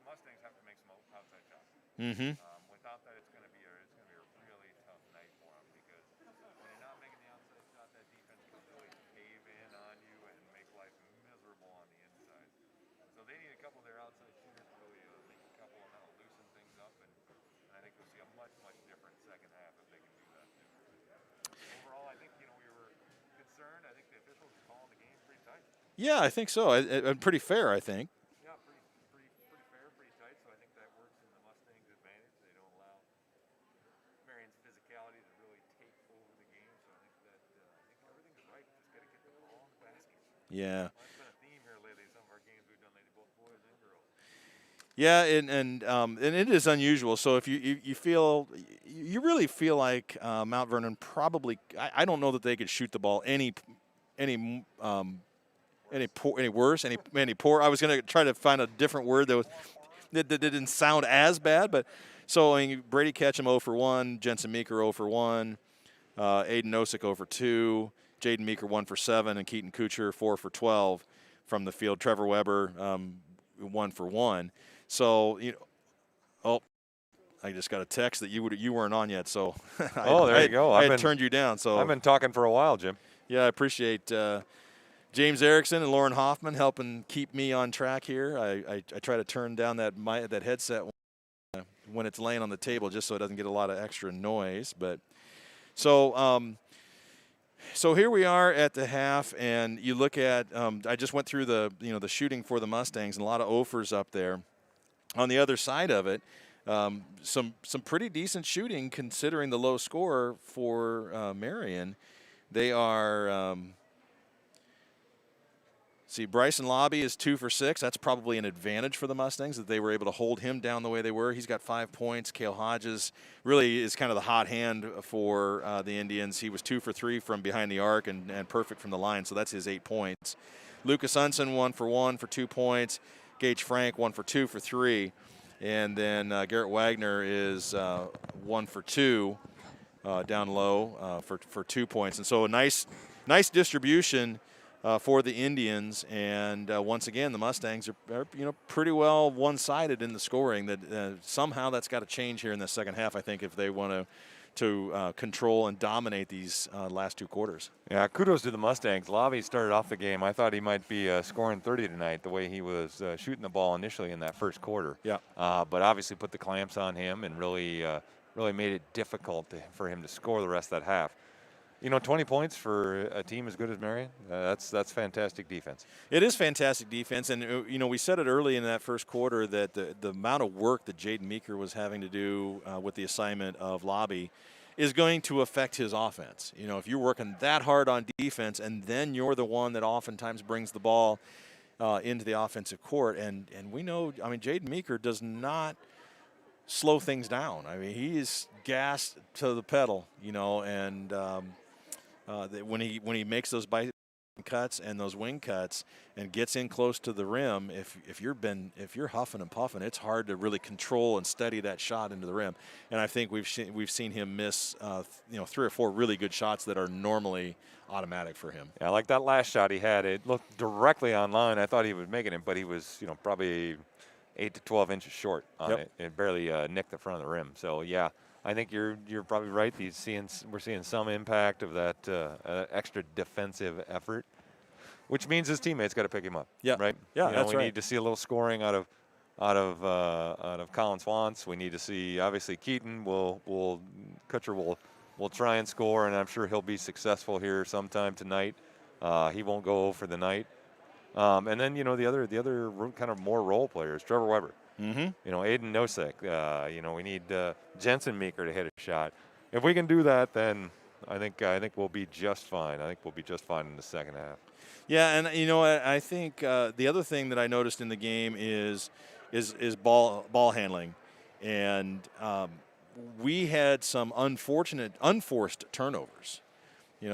Mustangs have to make some outside shots. Mm-hmm. Without that, it's going to be a really tough night for them because when you're not making the outside shot, that defense can really cave in on you and make life miserable on the inside. So they need a couple of their outside shooters to really make a couple and that'll loosen things up, and I think we'll see a much different second half if they can do that. Overall, I think we were concerned. I think the officials were calling the game pretty tight. Yeah, I think so. Pretty fair, I think. Yeah, pretty fair, pretty tight. So I think that works in the Mustangs' advantage. They don't allow Marion's physicality to really take over the game. So I think everything is right. Just got to get the ball in the basket. Yeah. That's been a theme here lately. Some of our games we've done lately, both boys and girls. Yeah, and it is unusual. So if you really feel like Mount Vernon probably, I don't know that they could shoot the ball any worse, any poor. I was going to try to find a different word that didn't sound as bad, but so Brady Ketchum 0 for 1, Jensen Meeker 0 for 1, Aiden Osick 0 for 2, Jaden Meeker 1 for 7, and Keaton Kuchar 4 for 12 from the field. Trevor Weber, 1 for 1. So, I just got a text that you weren't on yet. So, there you go. I had turned you down. So I've been talking for a while, Jim. Yeah, I appreciate James Erickson and Lauren Hoffman helping keep me on track here. I try to turn down that headset when it's laying on the table just so it doesn't get a lot of extra noise. But so here we are at the half, and you look at I just went through the shooting for the Mustangs and a lot of offers up there. On the other side of it, some pretty decent shooting considering the low score for Marion. They are Bryson Lobby is 2 for 6. That's probably an advantage for the Mustangs that they were able to hold him down the way they were. He's got 5 points. Cale Hodges really is kind of the hot hand for the Indians. He was 2 for 3 from behind the arc and perfect from the line, so that's his 8 points. Lucas Unson 1 for 1 for 2 points. Gage Frank 1 for 2 for 3. And then Garrett Wagner is 1 for 2 down low for 2 points. And so a nice distribution for the Indians, and once again, the Mustangs are pretty well one-sided in the scoring. That somehow that's got to change here in the second half, I think, if they want to control and dominate these last 2 quarters. Yeah, kudos to the Mustangs. Lobby started off the game. I thought he might be scoring 30 tonight, the way he was shooting the ball initially in that first quarter. Yeah. But obviously put the clamps on him and really made it difficult for him to score the rest of that half. 20 points for a team as good as Marion, that's fantastic defense. It is fantastic defense, and we said it early in that first quarter that the amount of work that Jaden Meeker was having to do with the assignment of Lobby is going to affect his offense. If you're working that hard on defense and then you're the one that oftentimes brings the ball into the offensive court, and we know, Jaden Meeker does not slow things down. He is gassed to the pedal, and when he makes those bite cuts and those wing cuts and gets in close to the rim, if you're huffing and puffing, it's hard to really control and steady that shot into the rim. And I think we've seen him miss 3 or 4 really good shots that are normally automatic for him. Yeah, like that last shot he had, it looked directly on line. I thought he was making it, but he was probably 8 to 12 inches short on it. It barely nicked the front of the rim. So yeah, I think you're probably right. We're seeing some impact of that extra defensive effort, which means his teammates got to pick him up. Yeah, right. Yeah, that's we right. need to see a little scoring out of Colin Swans. We need to see, obviously, Keaton Kutcher will try and score, and I'm sure he'll be successful here sometime tonight. He won't go for the night. And then the other kind of more role players, Trevor Weber. Mm-hmm. Aiden Nosek. We need Jensen Meeker to hit a shot. If we can do that, then I think we'll be just fine. I think we'll be just fine in the second half. Yeah, and I think the other thing that I noticed in the game is ball handling, and we had some unforced turnovers.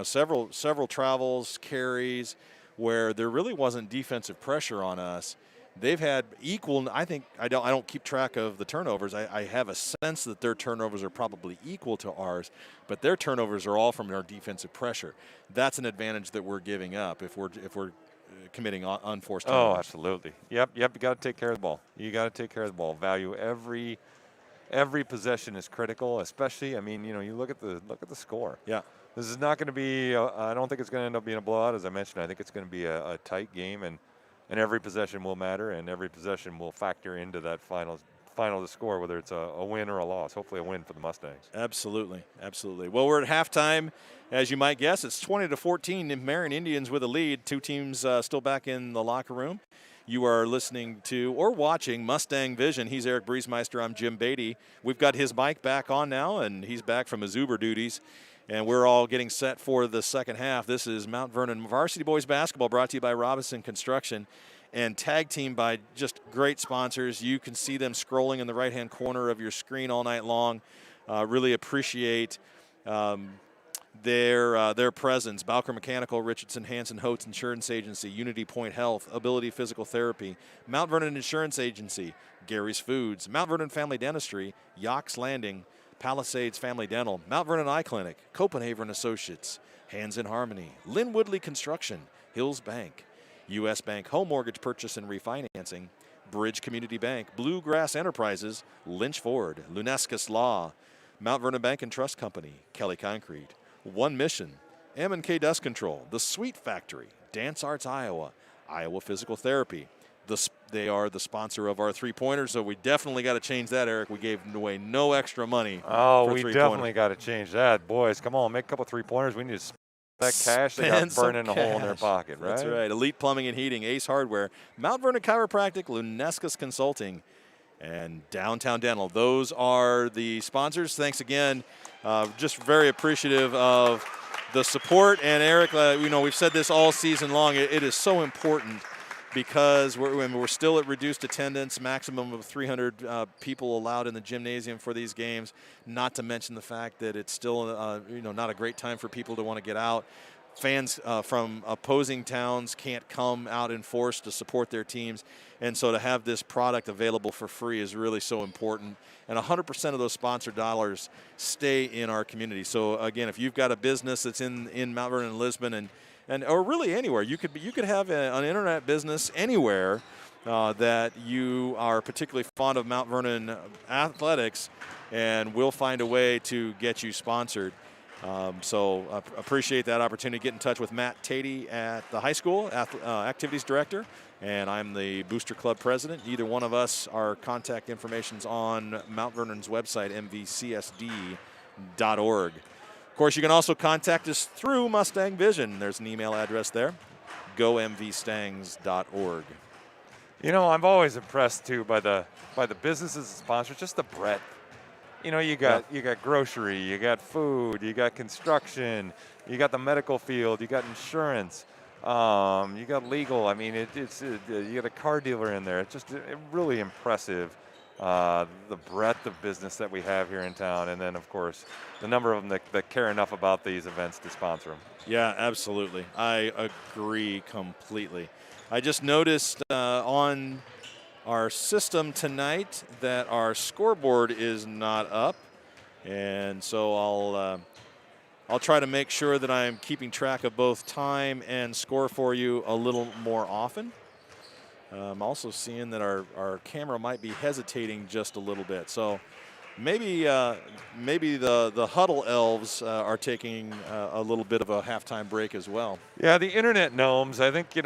Several travels, carries, where there really wasn't defensive pressure on us. They've had equal. I think I don't keep track of the turnovers. I have a sense that their turnovers are probably equal to ours, but their turnovers are all from our defensive pressure. That's an advantage that we're giving up if we're committing unforced turnovers. Oh, absolutely. Yep. You got to take care of the ball. You got to take care of the ball. Value every possession is critical. Especially, you look at the score. Yeah. This is not going to be. I don't think it's going to end up being a blowout. As I mentioned, I think it's going to be a tight game, and every possession will matter, and every possession will factor into that final to score, whether it's a win or a loss. Hopefully a win for the Mustangs. Absolutely. Well, we're at halftime. As you might guess, it's 20-14. The Marion Indians with a lead. 2 teams still back in the locker room. You are listening to or watching Mustang Vision. He's Eric Briesmeister. I'm Jim Beatty. We've got his mic back on now, and he's back from his Uber duties. And we're all getting set for the second half. This is Mount Vernon Varsity Boys Basketball, brought to you by Robinson Construction and tag team by just great sponsors. You can see them scrolling in the right-hand corner of your screen all night long. Really appreciate their presence. Bowker Mechanical, Richardson, Hanson, Hotes Insurance Agency, Unity Point Health, Ability Physical Therapy, Mount Vernon Insurance Agency, Gary's Foods, Mount Vernon Family Dentistry, Yock's Landing, Palisades Family Dental, Mount Vernon Eye Clinic, Copenhagen Associates, Hands in Harmony, Lynn Woodley Construction, Hills Bank, U.S. Bank Home Mortgage Purchase and Refinancing, Bridge Community Bank, Bluegrass Enterprises, Lynch Ford, Lunescus Law, Mount Vernon Bank and Trust Company, Kelly Concrete, One Mission, M&K Dust Control, The Sweet Factory, Dance Arts Iowa, Iowa Physical Therapy. They are the sponsor of our three-pointers, so we definitely got to change that, Eric. We gave away no extra money. Oh, for we three-pointers. definitely got to change that. Boys, come on, make a couple three-pointers. We need to spend that cash. They got burning a hole in their pocket, right? That's right. Elite Plumbing and Heating, Ace Hardware, Mount Vernon Chiropractic, Lunescus Consulting, and Downtown Dental. Those are the sponsors. Thanks again. Just very appreciative of the support. And Eric, we've said this all season long. It is so important because we're still at reduced attendance, maximum of 300 people allowed in the gymnasium for these games. Not to mention the fact that it's still, not a great time for people to want to get out. Fans from opposing towns can't come out in force to support their teams. And so to have this product available for free is really so important. And 100% of those sponsor dollars stay in our community. So again, if you've got a business that's in Mount Vernon and Lisbon or really anywhere, you could have an internet business anywhere that you are particularly fond of Mount Vernon athletics, and we'll find a way to get you sponsored. So appreciate that opportunity. Get in touch with Matt Tatey at the high school, activities director, and I'm the Booster Club president. Either one of us, our contact information's on Mount Vernon's website, mvcsd.org. Of course, you can also contact us through Mustang Vision. There's an email address there, gomvstangs.org. I'm always impressed too by the businesses and sponsors, just the breadth. You got grocery, you got food, you got construction, you got the medical field, you got insurance, you got legal. I mean, you got a car dealer in there. It's just really impressive. The breadth of business that we have here in town, and then of course the number of them that care enough about these events to sponsor them. Yeah, absolutely. I agree completely. I just noticed on our system tonight that our scoreboard is not up, and so I'll try to make sure that I'm keeping track of both time and score for you a little more often. I'm also seeing that our camera might be hesitating just a little bit. So maybe the Huddle Elves are taking a little bit of a halftime break as well. Yeah, the internet gnomes, I think, they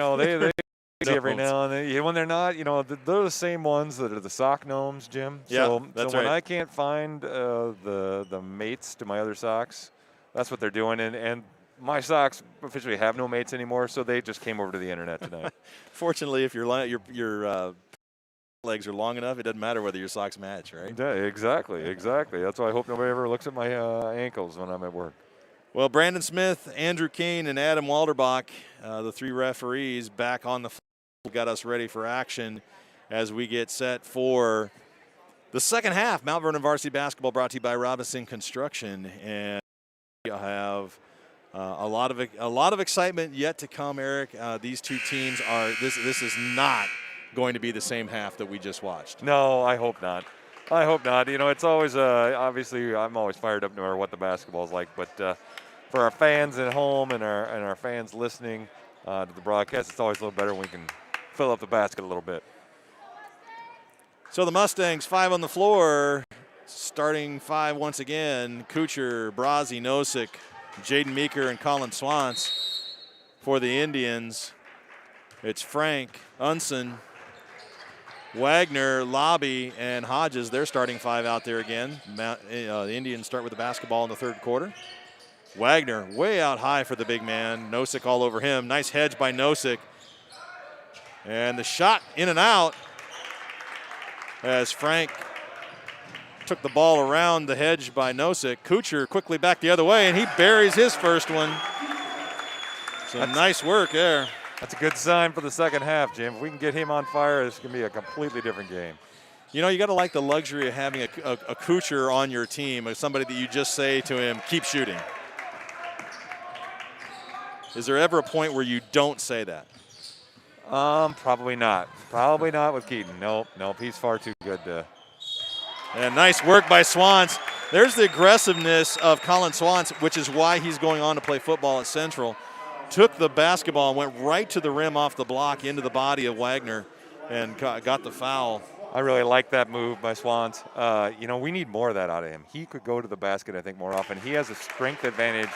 every now and then. When they're not, they're the same ones that are the sock gnomes, Jim. Yeah, so that's when right. I can't find the mates to my other socks, that's what they're doing. And my socks officially have no mates anymore, so they just came over to the internet tonight. Fortunately, if your legs are long enough, it doesn't matter whether your socks match, right? Yeah, exactly. That's why I hope nobody ever looks at my ankles when I'm at work. Well, Brandon Smith, Andrew Keene, and Adam Walderbach, the three referees back on the floor, got us ready for action as we get set for the second half. Mount Vernon Varsity Basketball brought to you by Robinson Construction, and we have a lot of excitement yet to come, Eric. These two teams are this is not going to be the same half that we just watched. No, I hope not. It's always obviously I'm always fired up no matter what the basketball is like, but for our fans at home and our fans listening to the broadcast, it's always a little better when we can fill up the basket a little bit. So the Mustangs, 5 on the floor, starting 5 once again. Kuchar, Brazi, Nosek, Jaden Meeker, and Colin Swans. For the Indians, it's Frank, Unson, Wagner, Lobby, and Hodges. They're starting 5 out there again. The Indians start with the basketball in the third quarter. Wagner way out high for the big man. Nosek all over him. Nice hedge by Nosek. And the shot in and out as Frank took the ball around the hedge by Nosek. Kuchar quickly back the other way, and he buries his first one. So nice work there. That's a good sign for the second half, Jim. If we can get him on fire, this can be a completely different game. You got to like the luxury of having a Kuchar on your team, or somebody that you just say to him, keep shooting. Is there ever a point where you don't say that? Probably not. Probably not with Keaton. Nope. He's far too good to. And nice work by Swans. There's the aggressiveness of Colin Swans, which is why he's going on to play football at Central. took the basketball and went right to the rim off the block into the body of Wagner and got the foul. I really like that move by Swans. We need more of that out of him. He could go to the basket, I think, more often. He has a strength advantage.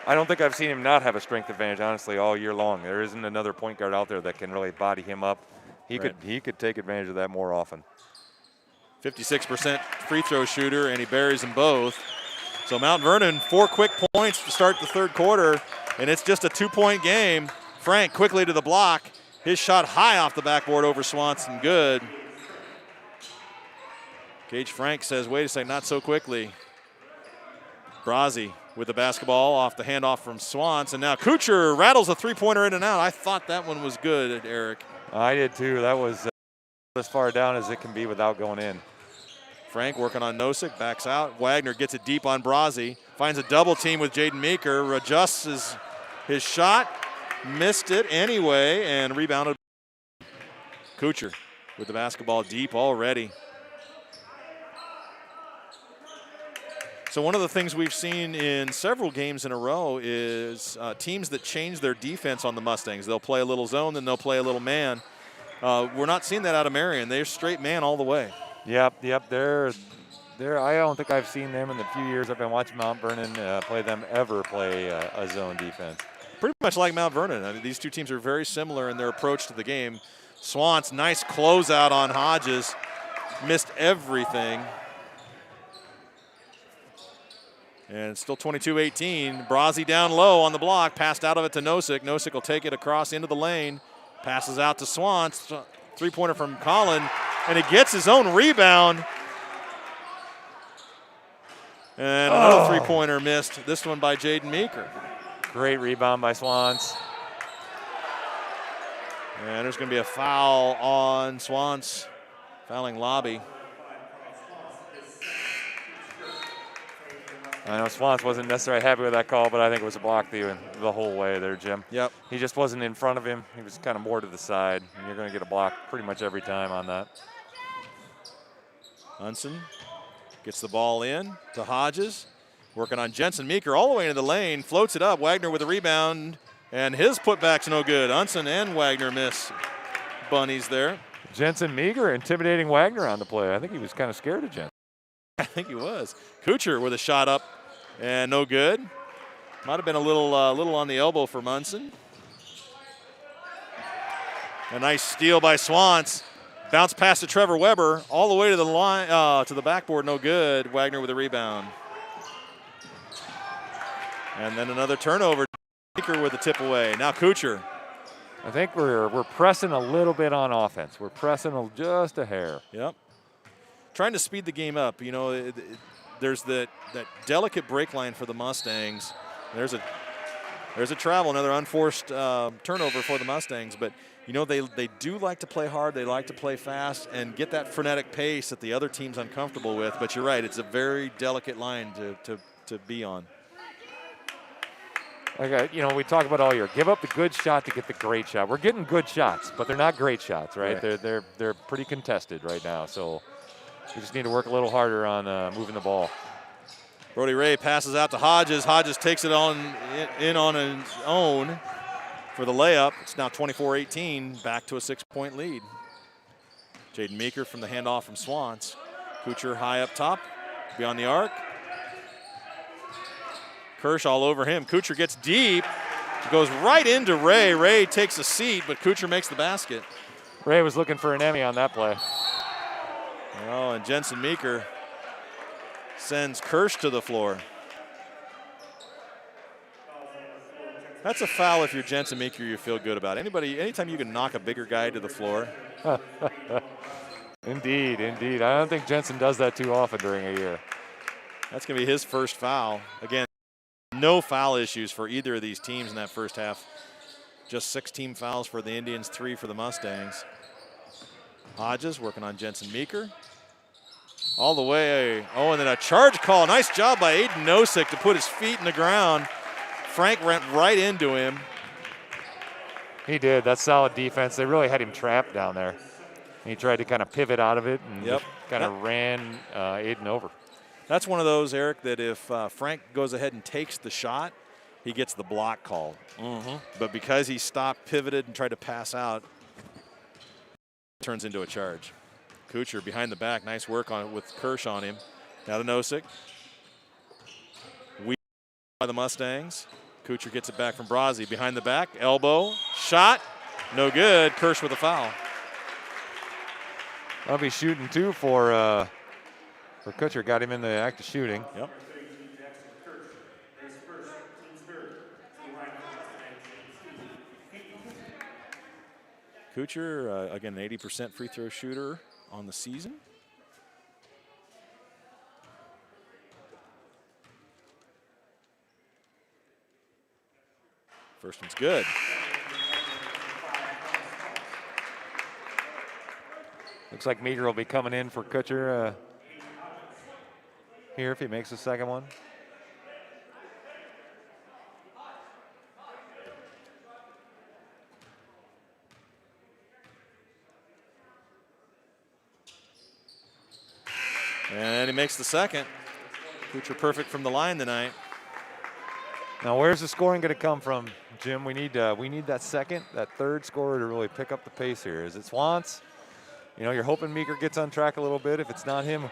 I don't think I've seen him not have a strength advantage, honestly, all year long. There isn't another point guard out there that can really body him up. He could take advantage of that more often. 56% free throw shooter, and he buries them both. So Mount Vernon, 4 quick points to start the third quarter, and it's just a 2-point game. Frank quickly to the block. His shot high off the backboard over Swanson, good. Gage Frank says, wait a second, not so quickly. Brazzi with the basketball off the handoff from Swans, and now Kuchar rattles a three-pointer in and out. I thought that one was good, Eric. I did too. That was as far down as it can be without going in. Frank working on Nosek, backs out. Wagner gets it deep on Brazzi, finds a double team with Jaden Meeker, adjusts his shot, missed it anyway, and rebounded. Kuchar with the basketball deep already. So one of the things we've seen in several games in a row is teams that change their defense on the Mustangs. They'll play a little zone, then they'll play a little man. We're not seeing that out of Marion. They're straight man all the way. Yep. They're I don't think I've seen them in the few years I've been watching Mount Vernon play a zone defense. Pretty much like Mount Vernon. I mean, these two teams are very similar in their approach to the game. Swans, nice closeout on Hodges. Missed everything. And it's still 22-18. Brazzi down low on the block, passed out of it to Nosek. Nosek will take it across into the lane, passes out to Swans. Three-pointer from Collin, and he gets his own rebound. And another three-pointer missed, this one by Jaden Meeker. Great rebound by Swans. And there's going to be a foul on Swans, fouling Lobby. I know Swans wasn't necessarily happy with that call, but I think it was a block the whole way there, Jim. Yep. He just wasn't in front of him. He was kind of more to the side, and you're going to get a block pretty much every time on that. Unson gets the ball in to Hodges, working on Jensen Meeker all the way into the lane, floats it up. Wagner with a rebound, and his putback's no good. Unson and Wagner miss bunnies there. Jensen Meeker intimidating Wagner on the play. I think he was kind of scared of Jensen. I think he was. Kuchar with a shot up and no good. Might have been a little on the elbow for Munson. A nice steal by Swans. Bounce pass to Trevor Weber all the way to the line, to the backboard, no good. Wagner with a rebound. And then another turnover. Meeker with a tip away. Now Kuchar. I think we're pressing a little bit on offense. We're pressing just a hair. Yep. Trying to speed the game up. You know, there's that delicate break line for the Mustangs. There's a travel, another unforced turnover for the Mustangs. But, you know, they do like to play hard. They like to play fast and get that frenetic pace that the other team's uncomfortable with. But you're right, it's a very delicate line to be on. Okay, you know, we talk about all year. Give up the good shot to get the great shot. We're getting good shots, but they're not great shots, right? They're pretty contested right now. So we just need to work a little harder on moving the ball. Brody Ray passes out to Hodges. Hodges takes it in on his own for the layup. It's now 24-18, back to a 6-point lead. Jaden Meeker from the handoff from Swans. Kuchar high up top, beyond the arc. Kirsch all over him. Kuchar gets deep, goes right into Ray. Ray takes a seat, but Kuchar makes the basket. Ray was looking for an Emmy on that play. Oh, and Jensen Meeker sends Kirsch to the floor. That's a foul if you're Jensen Meeker you feel good about. Anytime you can knock a bigger guy to the floor. Indeed. I don't think Jensen does that too often during a year. That's going to be his first foul. Again, no foul issues for either of these teams in that first half. Just 6 team fouls for the Indians, 3 for the Mustangs. Hodges working on Jensen Meeker. All the way. Oh, and then a charge call. Nice job by Aiden Nosek to put his feet in the ground. Frank went right into him. He did. That's solid defense. They really had him trapped down there. He tried to kind of pivot out of it and just kind of ran Aiden over. That's one of those, Eric, that if Frank goes ahead and takes the shot, he gets the block called. But because he stopped, pivoted, and tried to pass out, it turns into a charge. Kuchar behind the back, nice work on it with Kirsch on him. Now to Nosek. We by the Mustangs. Kuchar gets it back from Brazzi behind the back, elbow, shot, no good. Kirsch with a foul. I'll be shooting too for Kuchar. Got him in the act of shooting. Yep. Kuchar, again, an 80% free throw shooter on the season. First one's good. Looks like Meager will be coming in for Kuchar here if he makes the second one. And he makes the second. Kuchar perfect from the line tonight. Now, where's the scoring going to come from, Jim? We need that second, that third scorer to really pick up the pace here. Is it Swans? You know, you're hoping Meeker gets on track a little bit. If it's not him,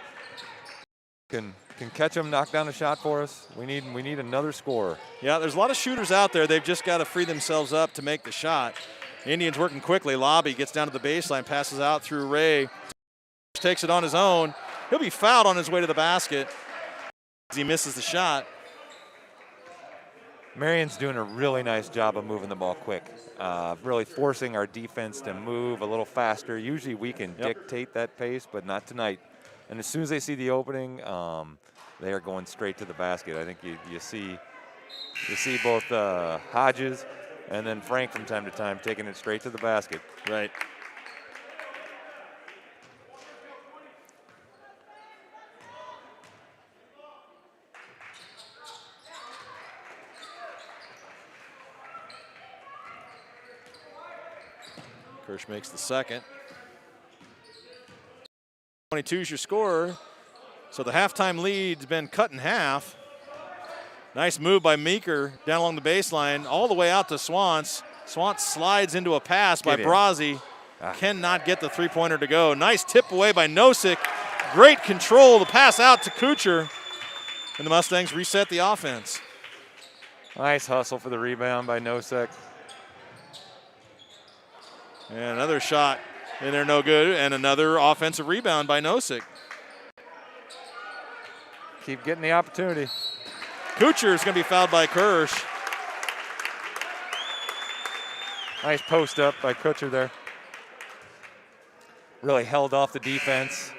can catch him, knock down a shot for us. We need another scorer. Yeah, there's a lot of shooters out there. They've just got to free themselves up to make the shot. Indians working quickly. Lobby gets down to the baseline, passes out through Ray, takes it on his own. He'll be fouled on his way to the basket as he misses the shot. Marion's doing a really nice job of moving the ball quick, really forcing our defense to move a little faster. Usually we can dictate that pace, but not tonight. And as soon as they see the opening, they are going straight to the basket. I think you see both Hodges and then Frank from time to time taking it straight to the basket. Right. Kirsch makes the second. 22 is your scorer. So the halftime lead's been cut in half. Nice move by Meeker down along the baseline, all the way out to Swans. Swans slides into a pass by Brazzi. Cannot get the three-pointer to go. Nice tip away by Nosek. Great control to pass out to Kuchar. And the Mustangs reset the offense. Nice hustle for the rebound by Nosek. And another shot in there, no good. And another offensive rebound by Nosek. Keep getting the opportunity. Kuchar is going to be fouled by Kirsch. Nice post up by Kuchar there. Really held off the defense.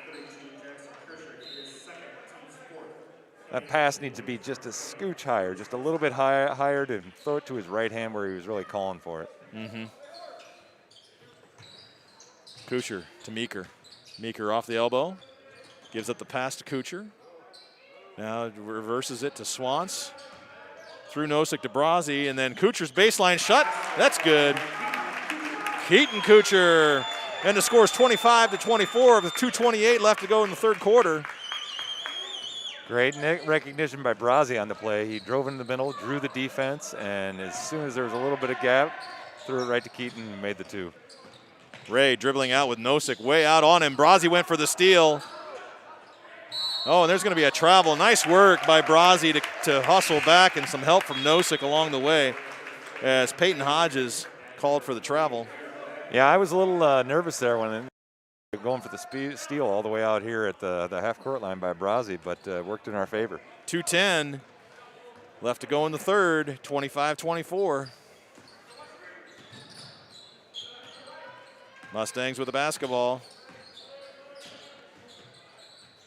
That pass needs to be just a scooch higher, just a little bit higher to throw it to his right hand where he was really calling for it. Kuchar to Meeker. Meeker off the elbow. Gives up the pass to Kuchar. Now reverses it to Swans. Through Nosek to Brazzi, and then Kuchar's baseline shot. That's good. Keaton Kuchar. And the score is 25-24 with 2:28 left to go in the third quarter. Great recognition by Brazzi on the play. He drove in the middle, drew the defense, and as soon as there was a little bit of gap, threw it right to Keaton and made the two. Ray dribbling out with Nosek way out on him. Brazzi went for the steal. Oh, and there's going to be a travel. Nice work by Brazzi to hustle back, and some help from Nosek along the way as Peyton Hodges called for the travel. Yeah, I was a little nervous there when going for the steal all the way out here at the half-court line by Brazzi, but worked in our favor. 2:10 left to go in the third, 25-24. Mustangs with the basketball.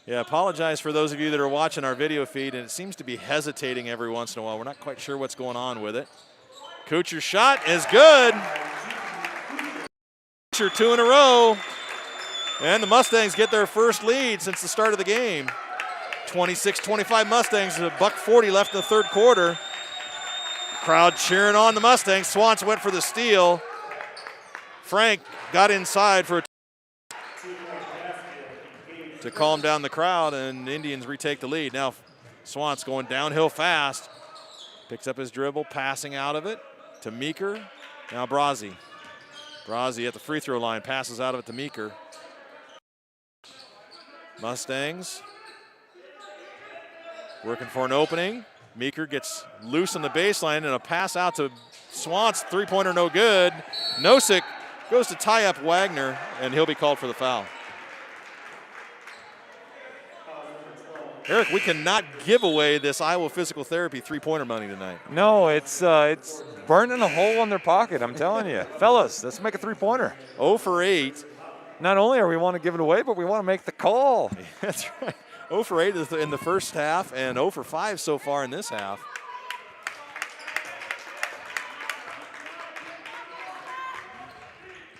Yeah, apologize for those of you that are watching our video feed, and it seems to be hesitating every once in a while. We're not quite sure what's going on with it. Kuchar's shot is good. Kuchar 2 in a row. And the Mustangs get their first lead since the start of the game. 26-25 Mustangs, $1:40 left in the third quarter. Crowd cheering on the Mustangs. Swans went for the steal. Frank got inside for to calm down the crowd, and Indians retake the lead. Now Swans going downhill fast. Picks up his dribble, passing out of it to Meeker. Now Brazzi. Brazzi at the free throw line, passes out of it to Meeker. Mustangs working for an opening. Meeker gets loose on the baseline and a pass out to Swans. Three-pointer no good. Nosek goes to tie up Wagner, and he'll be called for the foul. Eric, we cannot give away this Iowa Physical Therapy three-pointer money tonight. No, it's burning a hole in their pocket, I'm telling you. Fellas, let's make a three-pointer. 0 for 8. Not only are we want to give it away, but we want to make the call. That's right. 0 for 8 in the first half and 0 for 5 so far in this half.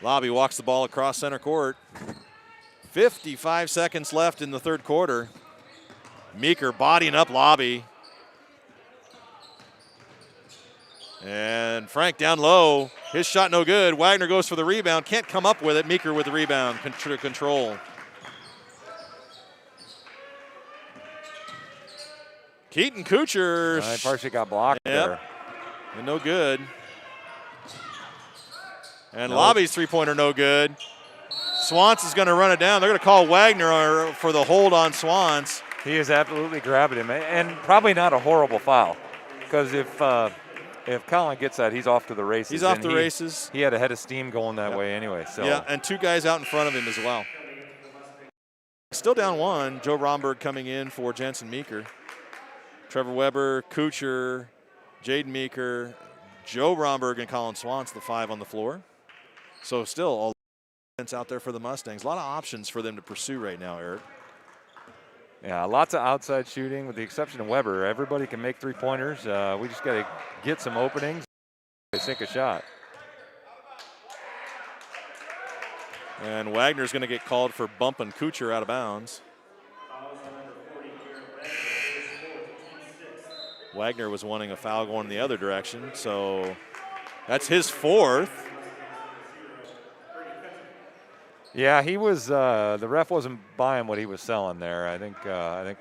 Lobby walks the ball across center court. 55 seconds left in the third quarter. Meeker bodying up Lobby. And Frank down low. His shot no good. Wagner goes for the rebound. Can't come up with it. Meeker with the rebound. Control. Keaton Kuchar. Partially got blocked there. And no good. And Lobby's three-pointer no good. Swans is going to run it down. They're going to call Wagner for the hold on Swans. He is absolutely grabbing him, and probably not a horrible foul, because if Colin gets that, he's off to the races. He's off the races. He had a head of steam going that way anyway. So yeah, and two guys out in front of him as well. Still down one. Joe Romberg coming in for Jensen Meeker. Trevor Weber, Kuchar, Jaden Meeker, Joe Romberg, and Colin Swans, the 5 on the floor. So still all out there for the Mustangs. A lot of options for them to pursue right now, Eric. Yeah, lots of outside shooting with the exception of Weber. Everybody can make three-pointers. We just got to get some openings. Sink a shot. And Wagner's going to get called for bumping Kuchar out of bounds. Wagner was wanting a foul going in the other direction, so that's his 4th. Yeah, he was. The ref wasn't buying what he was selling there. I think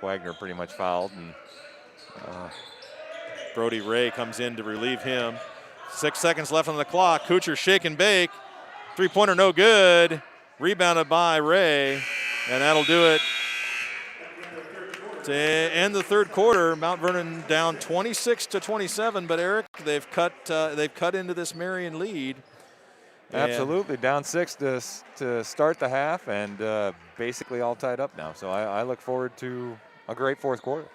Wagner pretty much fouled, and Brody Ray comes in to relieve him. 6 seconds left on the clock. Kuchar shake and bake. Three-pointer no good. Rebounded by Ray, and that'll do it. To end the third quarter, Mount Vernon down 26-27. But Eric, they've cut into this Marion lead. Absolutely, down 6 to start the half, and basically all tied up now. So I look forward to a great fourth quarter.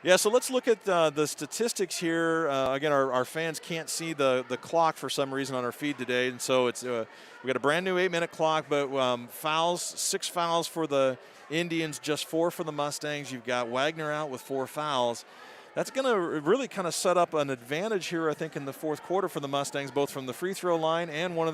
Yeah, so let's look at the statistics here. Again, our fans can't see the clock for some reason on our feed today, and so it's we got a brand new 8-minute clock, but fouls, 6 fouls for the Indians, just 4 for the Mustangs. You've got Wagner out with 4 fouls. That's going to really kind of set up an advantage here, I think, in the fourth quarter for the Mustangs, both from the free throw line and one of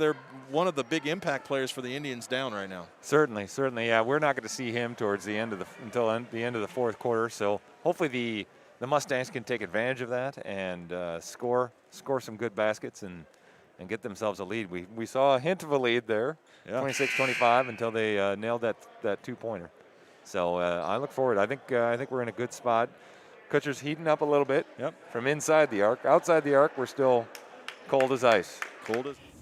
the big impact players for the Indians down right now. Certainly, yeah. We're not going to see him towards the end of the end of the fourth quarter. So hopefully the Mustangs can take advantage of that and score some good baskets and get themselves a lead. We saw a hint of a lead there, 26-25, until they nailed that two-pointer. So I look forward. I think we're in a good spot. Kuchar's heating up a little bit from inside the arc. Outside the arc, we're still cold as ice.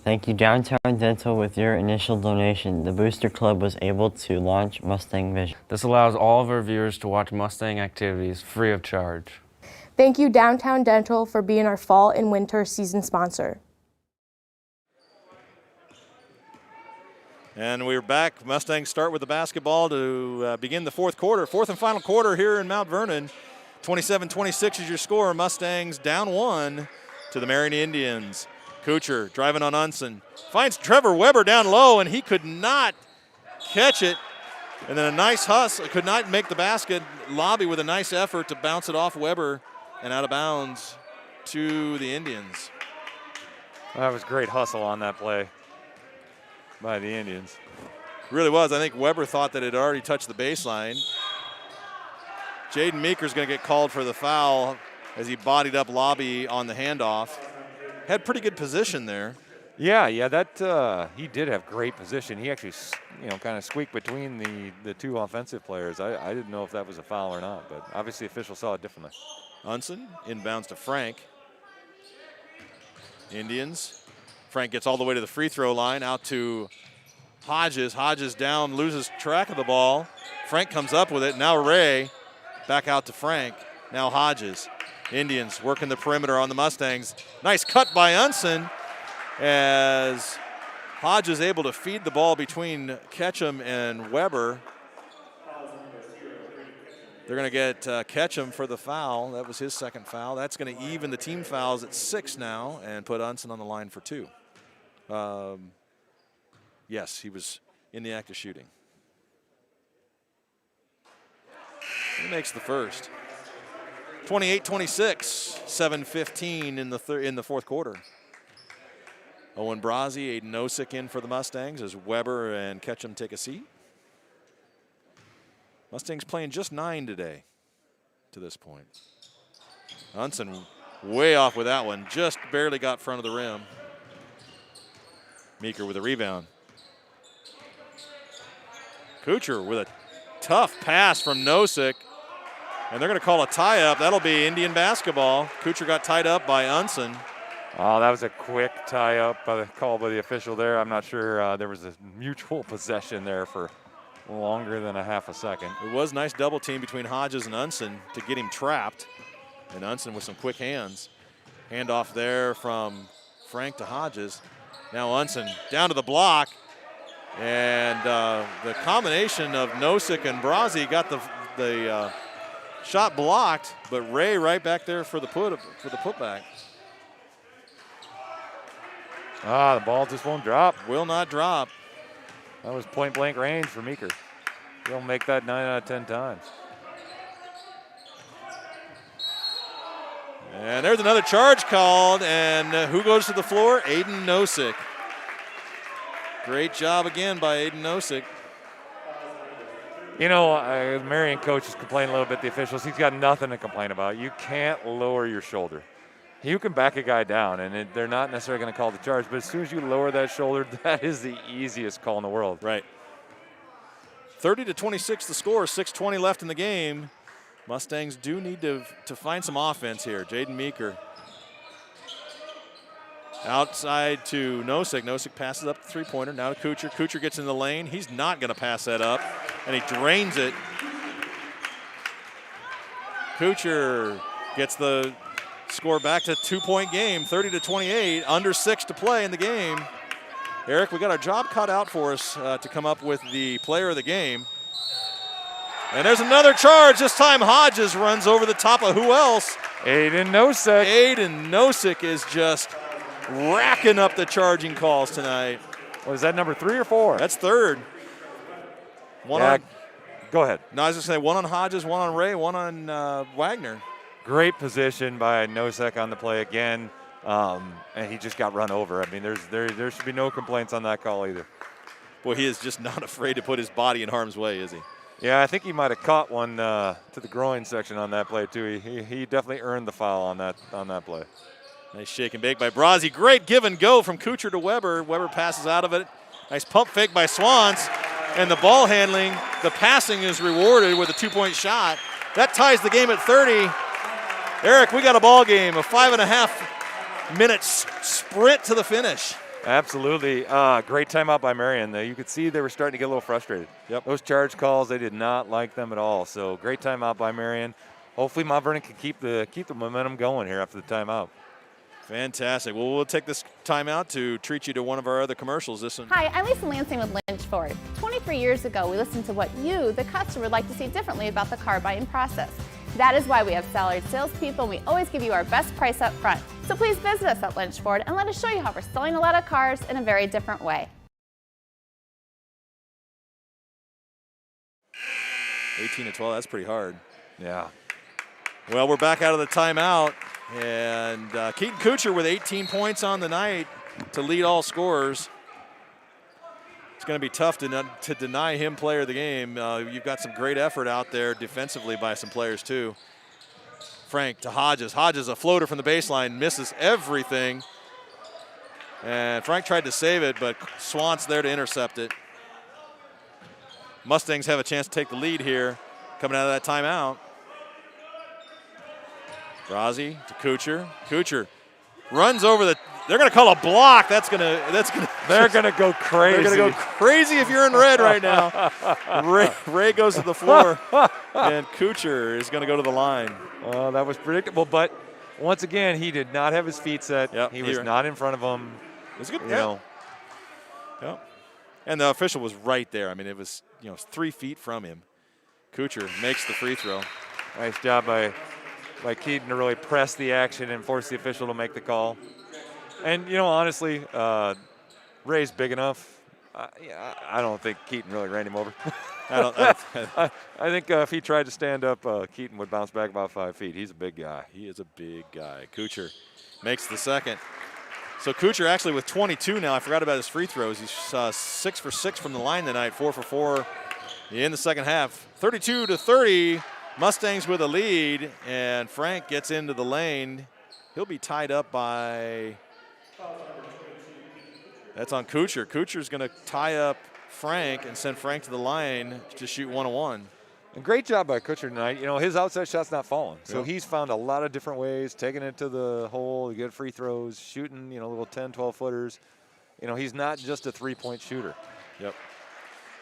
Thank you, Downtown Dental. With your initial donation, the Booster Club was able to launch Mustang Vision. This allows all of our viewers to watch Mustang activities free of charge. Thank you, Downtown Dental, for being our fall and winter season sponsor. And we're back. Mustangs start with the basketball to begin the fourth quarter. Fourth and final quarter here in Mount Vernon. 27-26 is your score. Mustangs down 1 to the Marion Indians. Kuchar driving on Unson. Finds Trevor Weber down low, and he could not catch it. And then a nice hustle. Could not make the basket. Lobby with a nice effort to bounce it off Weber and out of bounds to the Indians. That was great hustle on that play by the Indians. Really was. I think Weber thought that it had already touched the baseline. Jaden Meeker's going to get called for the foul as he bodied up Lobby on the handoff. Had pretty good position there. Yeah, that he did have great position. He actually, kind of squeaked between the two offensive players. I didn't know if that was a foul or not, but obviously officials saw it differently. Unson inbounds to Frank. Indians. Frank gets all the way to the free throw line, out to Hodges. Hodges down, loses track of the ball. Frank comes up with it. Now Ray back out to Frank. Now Hodges. Indians working the perimeter on the Mustangs. Nice cut by Unson as Hodges able to feed the ball between Ketchum and Weber. They're going to get Ketchum for the foul. That was his second foul. That's going to even the team fouls at 6 now and put Unson on the line for 2. Yes, he was in the act of shooting. He makes the first. 28-26, 7:15 in the fourth quarter. Owen Brazzi, Aiden Nosek in for the Mustangs as Weber and Ketchum take a seat. Mustangs playing just 9 today to this point. Unson way off with that one, just barely got front of the rim. Meeker with a rebound. Kuchar with a tough pass from Nosek, and they're going to call a tie-up. That'll be Indian basketball. Kuchar got tied up by Unson. Oh, that was a quick tie-up call by the official there. I'm not sure there was a mutual possession there for longer than a half a second. It was nice double team between Hodges and Unson to get him trapped. And Unson with some quick hands. Handoff there from Frank to Hodges. Now Unson down to the block. And the combination of Nosek and Brazzi got the shot blocked, but Ray right back there for the putback. The ball just won't drop. Will not drop. That was point blank range for Meeker. He'll make that 9 out of 10 times. And there's another charge called, and who goes to the floor? Aiden Nosek. Great job again by Aiden Nosek. You know, the Marion coach is complaining a little bit, the officials. He's got nothing to complain about. You can't lower your shoulder. You can back a guy down, and they're not necessarily going to call the charge, but as soon as you lower that shoulder, that is the easiest call in the world. Right. 30-26 the score, 6:20 left in the game. Mustangs do need to find some offense here. Jaden Meeker outside to Nosek. Nosek passes up the three-pointer. Now to Kuchar. Kuchar gets in the lane. He's not going to pass that up, and he drains it. Kuchar gets the score back to 2-point game, 30-28, under 6 to play in the game. Eric, we got our job cut out for us to come up with the player of the game. And there's another charge. This time Hodges runs over the top of who else? Aiden Nosek. Aiden Nosek is just racking up the charging calls tonight. Was that number 3 or 4? That's third. Go ahead. No, I was just saying one on Hodges, one on Ray, one on Wagner. Great position by Nosek on the play again, and he just got run over. I mean, there should be no complaints on that call either. Boy, he is just not afraid to put his body in harm's way, is he? Yeah, I think he might have caught one to the groin section on that play too. He definitely earned the foul on that play. Nice shake and bake by Brazzi. Great give and go from Kuchar to Weber. Weber passes out of it. Nice pump fake by Swans. And the ball handling, the passing is rewarded with a 2-point shot. That ties the game at 30. Eric, we got a ball game, a 5.5 minute sprint to the finish. Absolutely. Great timeout by Marion. You could see they were starting to get a little frustrated. Yep. Those charge calls, they did not like them at all. So great timeout by Marion. Hopefully Mount Vernon can keep the momentum going here after the timeout. Fantastic. Well, we'll take this timeout to treat you to one of our other commercials. This one. Hi, I'm Lisa Lansing with Lynch Ford. 23 years ago, we listened to what you, the customer, would like to see differently about the car buying process. That is why we have salaried salespeople, and we always give you our best price up front. So please visit us at Lynch Ford and let us show you how we're selling a lot of cars in a very different way. 18-12, that's pretty hard. Yeah. Well, we're back out of the timeout, and Keaton Kuchar with 18 points on the night to lead all scorers. It's going to be tough to deny him player of the game. You've got some great effort out there defensively by some players too. Frank to Hodges. Hodges, a floater from the baseline, misses everything. And Frank tried to save it, but Swant's there to intercept it. Mustangs have a chance to take the lead here coming out of that timeout. Brazzi to Kuchar. Kuchar runs over They're going to call a block. They're going to go crazy. They're going to go crazy if you're in red right now. Ray goes to the floor, and Kuchar is going to go to the line. Oh, that was predictable, but once again, he did not have his feet set. Yep, he was not in front of him. It was good. You know. Yep. And the official was right there. I mean, it was 3 feet from him. Kuchar makes the free throw. Nice job by Keaton to really press the action and force the official to make the call. And, honestly, Ray's big enough. I don't think Keaton really ran him over. I think if he tried to stand up, Keaton would bounce back about 5 feet. He's a big guy. He is a big guy. Kuchar makes the second. So Kuchar actually with 22 now. I forgot about his free throws. He's 6 for 6 from the line tonight, 4 for 4 in the second half. 32-30, Mustangs with a lead, and Frank gets into the lane. He'll be tied up by, that's on Kuchar. Kuchar's going to tie up Frank and send Frank to the line to shoot 1-on-1. And great job by Kuchar tonight. His outside shot's not falling. So he's found a lot of different ways, taking it to the hole, good free throws, shooting, little 10, 12-footers. He's not just a three-point shooter. Yep.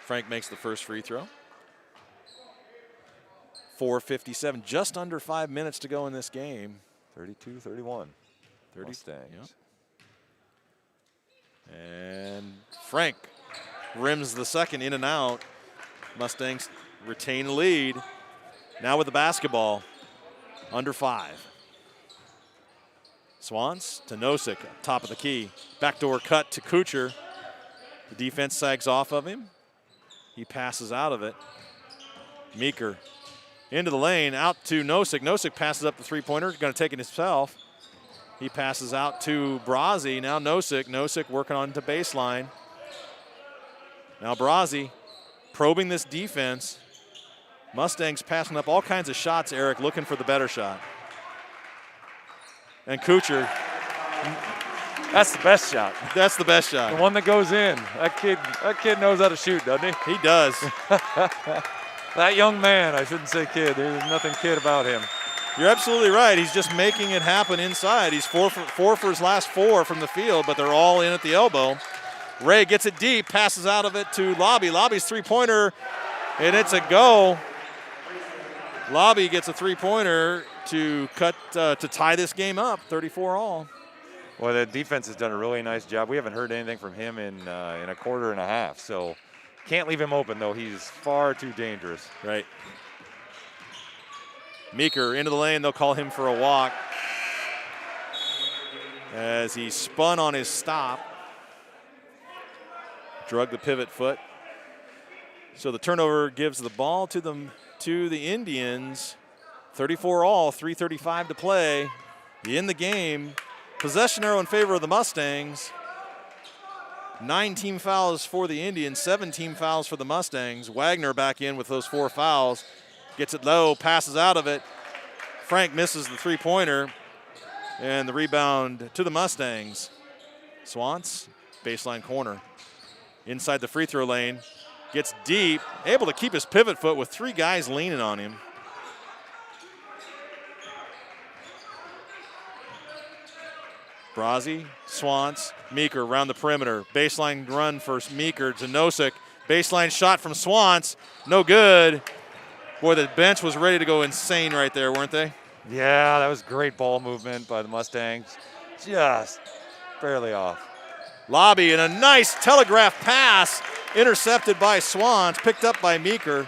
Frank makes the first free throw. 4:57, just under 5 minutes to go in this game. 32-31. Mustangs. Yep. And Frank rims the second, in and out. Mustangs retain the lead. Now with the basketball, under 5. Swans to Nosek, top of the key. Backdoor cut to Kuchar. The defense sags off of him. He passes out of it. Meeker into the lane, out to Nosek. Nosek passes up the three-pointer, going to take it himself. He passes out to Brazzi. Now Nosek. Nosek working on the baseline. Now Brazzi probing this defense. Mustangs passing up all kinds of shots, Eric, looking for the better shot. And Kuchar. That's the best shot. That's the best shot. The one that goes in. That kid knows how to shoot, doesn't he? He does. That young man, I shouldn't say kid. There's nothing kid about him. You're absolutely right. He's just making it happen inside. He's 4 for his last 4 from the field, but they're all in at the elbow. Ray gets it deep, passes out of it to Lobby. Lobby's three-pointer, and it's a go. Lobby gets a three-pointer to tie this game up, 34 all. Well, the defense has done a really nice job. We haven't heard anything from him in a quarter and a half, so can't leave him open, though. He's far too dangerous. Right. Meeker into the lane. They'll call him for a walk as he spun on his stop. Drug the pivot foot. So the turnover gives the ball to the Indians. 34 all, 3:35 to play in the game. Possession arrow in favor of the Mustangs. 9 team fouls for the Indians, 7 team fouls for the Mustangs. Wagner back in with those 4 fouls. Gets it low, passes out of it. Frank misses the three-pointer. And the rebound to the Mustangs. Swans, baseline corner. Inside the free throw lane. Gets deep, able to keep his pivot foot with 3 guys leaning on him. Brazzi, Swans, Meeker around the perimeter. Baseline run for Meeker to Nosek. Baseline shot from Swans, no good. Boy, the bench was ready to go insane right there, weren't they? Yeah, that was great ball movement by the Mustangs. Just barely off. Lobby and a nice telegraph pass intercepted by Swans, picked up by Meeker.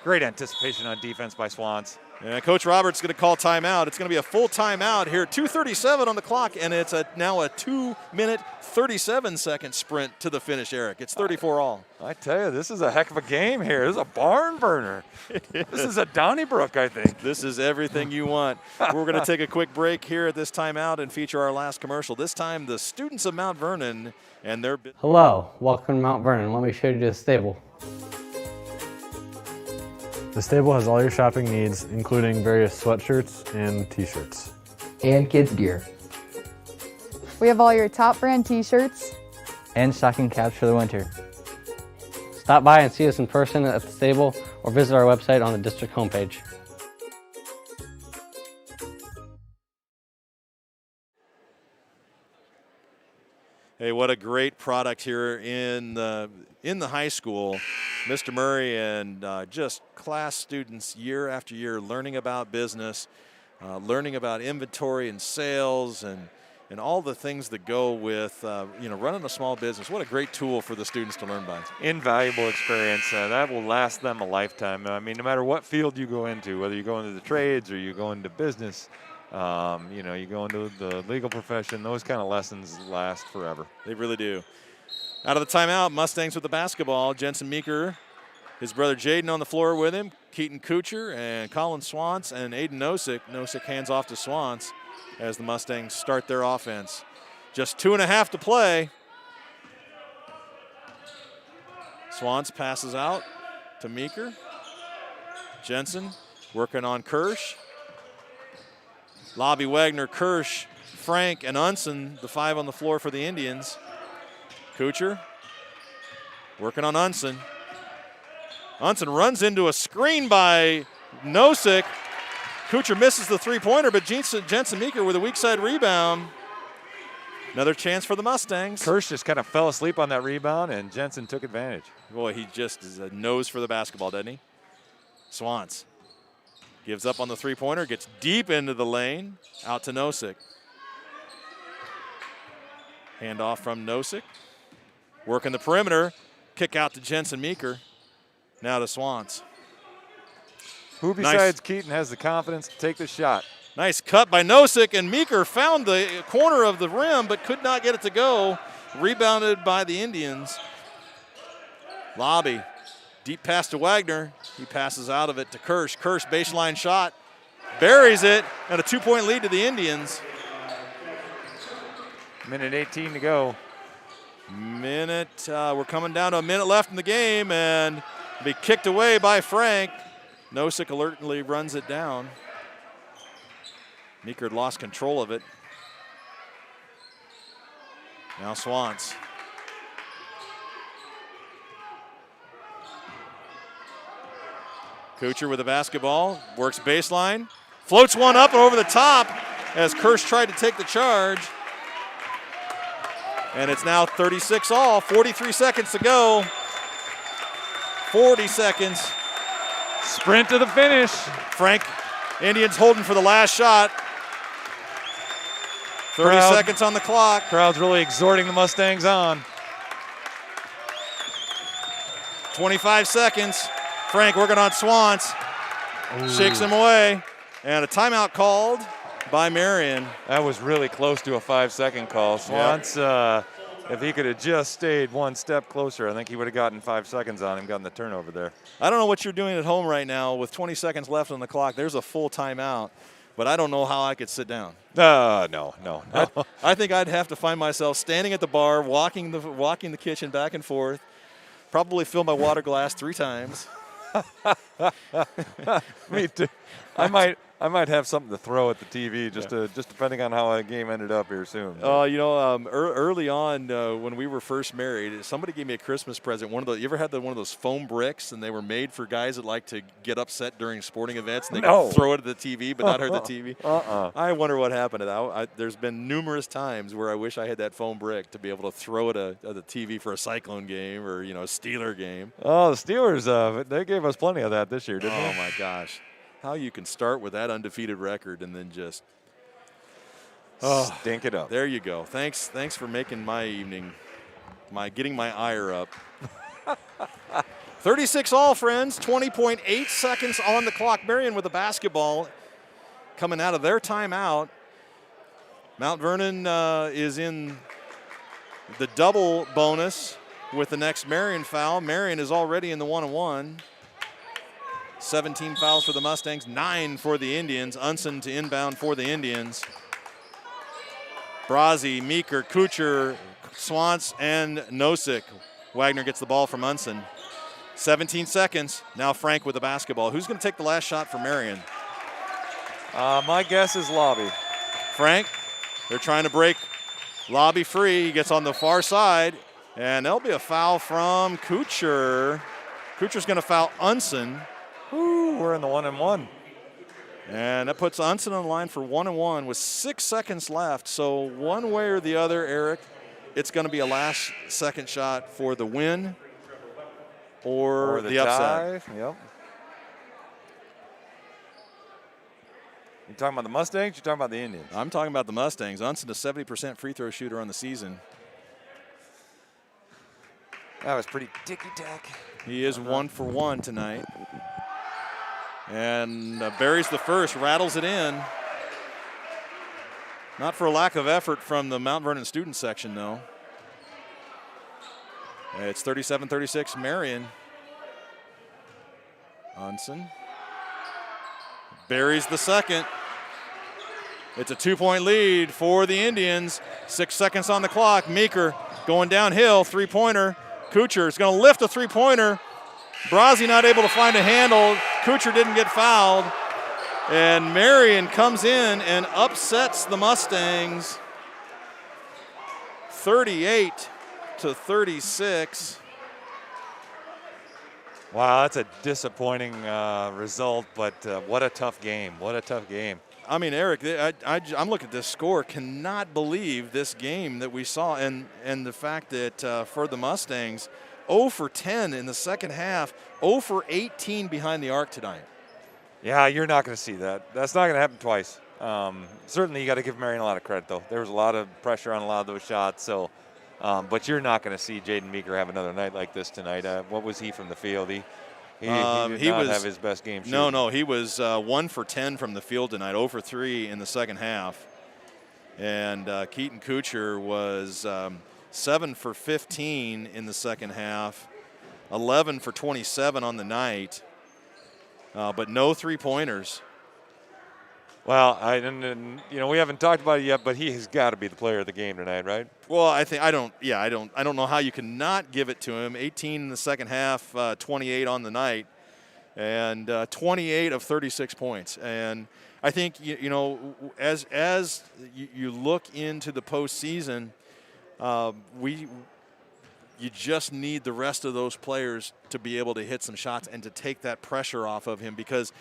Great anticipation on defense by Swans. And Coach Roberts is going to call timeout. It's going to be a full timeout here. 2:37 on the clock, and it's now a 2-minute, 37-second sprint to the finish, Eric. It's 34 all. I tell you, this is a heck of a game here. This is a barn burner. This is a Donnybrook, I think. This is everything you want. We're going to take a quick break here at this timeout and feature our last commercial. This time, the students of Mount Vernon and their... Hello, welcome to Mount Vernon. Let me show you the stable. The stable has all your shopping needs, including various sweatshirts and t-shirts. And kids gear. We have all your top brand t-shirts. And stocking caps for the winter. Stop by and see us in person at the stable or visit our website on the district homepage. Hey, what a great product here in the high school. Mr. Murray and just class students year after year learning about business, learning about inventory and sales and all the things that go with running a small business. What a great tool for the students to learn by. Invaluable experience. That will last them a lifetime. I mean, no matter what field you go into, whether you go into the trades or you go into business, you go into the legal profession, those kind of lessons last forever. They really do. Out of the timeout, Mustangs with the basketball. Jensen Meeker, his brother Jaden on the floor with him, Keaton Kuchar and Colin Swans and Aiden Nosek. Nosek hands off to Swans as the Mustangs start their offense. Just 2.5 to play. Swans passes out to Meeker. Jensen working on Kirsch. Lobby, Wagner, Kirsch, Frank, and Unson, the 5 on the floor for the Indians. Kuchar working on Unson. Unson runs into a screen by Nosek. Kuchar misses the three-pointer, but Jensen Meeker with a weak side rebound. Another chance for the Mustangs. Kirsch just kind of fell asleep on that rebound, and Jensen took advantage. Boy, he just is a nose for the basketball, doesn't he? Swans gives up on the three-pointer, gets deep into the lane, out to Nosek. Handoff from Nosek. Working the perimeter, kick out to Jensen Meeker. Now to Swans. Who besides Keaton has the confidence to take the shot? Nice cut by Nosek, and Meeker found the corner of the rim but could not get it to go. Rebounded by the Indians. Lobby, deep pass to Wagner. He passes out of it to Kirsch. Kirsch, baseline shot, buries it, and a 2-point lead to the Indians. Minute 18 to go. We're coming down to a minute left in the game, and be kicked away by Frank. Nosek alertly runs it down. Meeker had lost control of it. Now Swans. Kuchar with the basketball, works baseline, floats one up and over the top as Kirsch tried to take the charge. And it's now 36 all, 43 seconds to go. 40 seconds. Sprint to the finish. Frank, Indians holding for the last shot. 30 seconds on the clock. Crowd's really exhorting the Mustangs on. 25 seconds. Frank working on Swans. Ooh. Shakes him away. And a timeout called by Marion. That was really close to a 5-second call. Swans, if he could have just stayed one step closer, I think he would have gotten 5 seconds on him, gotten the turnover there. I don't know what you're doing at home right now with 20 seconds left on the clock. There's a full timeout, but I don't know how I could sit down. No. I think I'd have to find myself standing at the bar, walking the kitchen back and forth, probably fill my water glass 3 times. Me too. I might have something to throw at the TV, just depending on how the game ended up here soon. Early on when we were first married, somebody gave me a Christmas present. You ever had one of those foam bricks, and they were made for guys that like to get upset during sporting events, and they could throw it at the TV but not hurt the TV? I wonder what happened to that. There's been numerous times where I wish I had that foam brick to be able to throw it at the TV for a Cyclone game or a Steeler game. Oh, the Steelers, they gave us plenty of that this year, didn't they? Oh my gosh. How you can start with that undefeated record and then just stink it up. There you go. Thanks for making my evening, getting my ire up. 36 all, friends. 20.8 seconds on the clock. Marion with the basketball coming out of their timeout. Mount Vernon is in the double bonus with the next Marion foul. Marion is already in the 1-on-1. 17 fouls for the Mustangs, 9 for the Indians. Unson to inbound for the Indians. Brazzi, Meeker, Kuchar, Swans, and Nosek. Wagner gets the ball from Unson. 17 seconds. Now Frank with the basketball. Who's going to take the last shot for Marion? My guess is Lobby. Frank, they're trying to break Lobby free. He gets on the far side, and there'll be a foul from Kuchar. Kuchar's going to foul Unson. Ooh, we're in the 1-on-1. And that puts Unson on the line for 1-on-1 with 6 seconds left. So one way or the other, Eric, it's going to be a last-second shot for the win or the upset. Yep. You talking about the Mustangs? You talking about the Indians? I'm talking about the Mustangs. Unson, a 70% free throw shooter on the season. That was pretty ticky-tack. He is 1 for 1 tonight. And buries the first, rattles it in. Not for a lack of effort from the Mount Vernon student section, though. It's 37-36 Marion. Unson buries the second. It's a 2-point lead for the Indians. 6 seconds on the clock. Meeker going downhill, three-pointer. Kuchar is going to lift a three-pointer. Brazzi not able to find a handle. Kuchar didn't get fouled. And Marion comes in and upsets the Mustangs 38-36. Wow, that's a disappointing result, but what a tough game. What a tough game. I mean, Eric, I'm looking at this score. Cannot believe this game that we saw, and the fact that for the Mustangs, 0 for 10 in the second half, 0 for 18 behind the arc tonight. Yeah, you're not going to see that. That's not going to happen twice. Certainly, you got to give Marion a lot of credit, though. There was a lot of pressure on a lot of those shots. So, but you're not going to see Jaden Meeker have another night like this tonight. What was he from the field? He did not have his best game. No, he was 1 for 10 from the field tonight, 0 for 3 in the second half. And Keaton Kuchar was 7 for 15 in the second half, 11 for 27 on the night. But no three-pointers. Well, we haven't talked about it yet, but he has got to be the player of the game tonight, right? Well, I don't know how you can not give it to him. 18 in the second half, 28 on the night, and 28 of 36 points. And I think as you look into the postseason, you just need the rest of those players to be able to hit some shots and to take that pressure off of him, because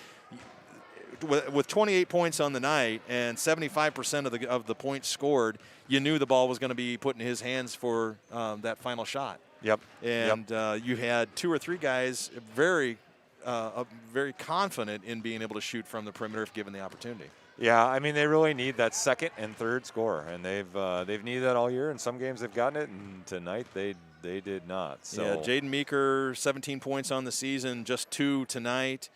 with 28 points on the night and 75% of the points scored, you knew the ball was going to be put in his hands for that final shot. Yep. And you had 2 or 3 guys very confident in being able to shoot from the perimeter if given the opportunity. Yeah, I mean, they really need that second and third score, and they've needed that all year. In some games they've gotten it, and tonight they did not. So yeah, Jaden Meeker, 17 points on the season, just 2 tonight.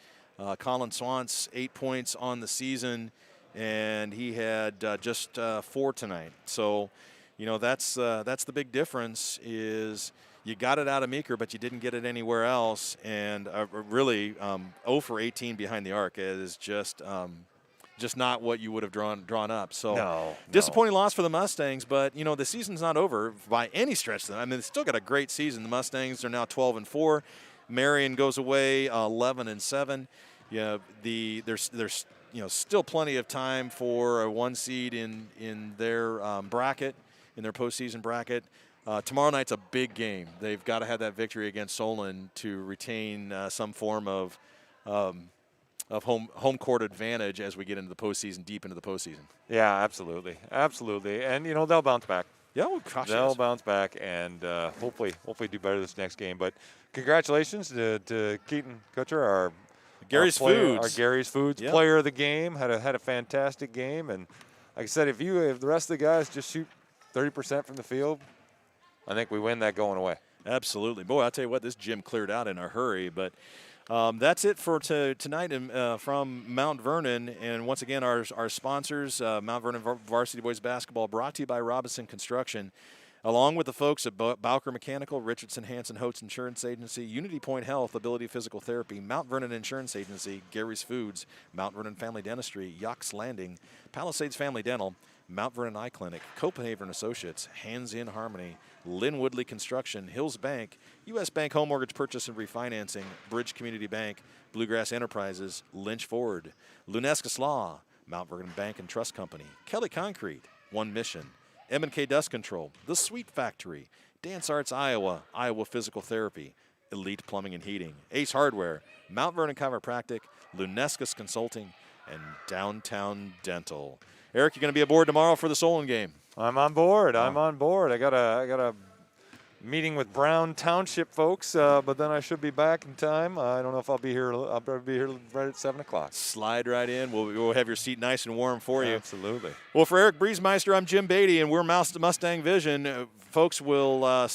Colin Swantz, 8 points on the season, and he had just 4 tonight. So, that's the big difference is you got it out of Meeker, but you didn't get it anywhere else. And really, 0 for 18 behind the arc is just not what you would have drawn up. So disappointing loss for the Mustangs, but the season's not over by any stretch. I mean, they still got a great season. The Mustangs are now 12-4. Marion goes away 11-7. Yeah, there's still plenty of time for a 1 seed in their bracket, in their postseason bracket. Tomorrow night's a big game. They've got to have that victory against Solon to retain some form of home court advantage as we get into the postseason, deep into the postseason. Yeah, absolutely, and they'll bounce back. Yeah, gosh, they'll bounce back and hopefully do better this next game. But congratulations to Keaton Kuchar, our Gary's Foods player of the game. Had a fantastic game, and like I said, if the rest of the guys just shoot 30% from the field, I think we win that going away. Absolutely, boy! I'll tell you what, this gym cleared out in a hurry, but. That's it for tonight from Mount Vernon. And once again, our sponsors, Mount Vernon Varsity Boys Basketball, brought to you by Robinson Construction, along with the folks at Bowker Mechanical, Richardson, Hanson, Hotes Insurance Agency, Unity Point Health, Ability Physical Therapy, Mount Vernon Insurance Agency, Gary's Foods, Mount Vernon Family Dentistry, Yock's Landing, Palisades Family Dental, Mount Vernon Eye Clinic, Copenhagen Associates, Hands in Harmony, Lynn Woodley Construction, Hills Bank, U.S. Bank Home Mortgage Purchase and Refinancing, Bridge Community Bank, Bluegrass Enterprises, Lynch Ford, Lunescus Law, Mount Vernon Bank and Trust Company, Kelly Concrete, One Mission, M&K Dust Control, The Sweet Factory, Dance Arts Iowa, Iowa Physical Therapy, Elite Plumbing and Heating, Ace Hardware, Mount Vernon Chiropractic, Lunescus Consulting, and Downtown Dental. Eric, you're going to be aboard tomorrow for the Solon game. I'm on board. I'm on board. I got a meeting with Brown Township folks, but then I should be back in time. I don't know if I'll be here. I'll probably be here right at 7 o'clock. Slide right in. We'll have your seat nice and warm for you. Absolutely. Well, for Eric Briesmeister, I'm Jim Beatty, and we're Mustang Vision. Folks will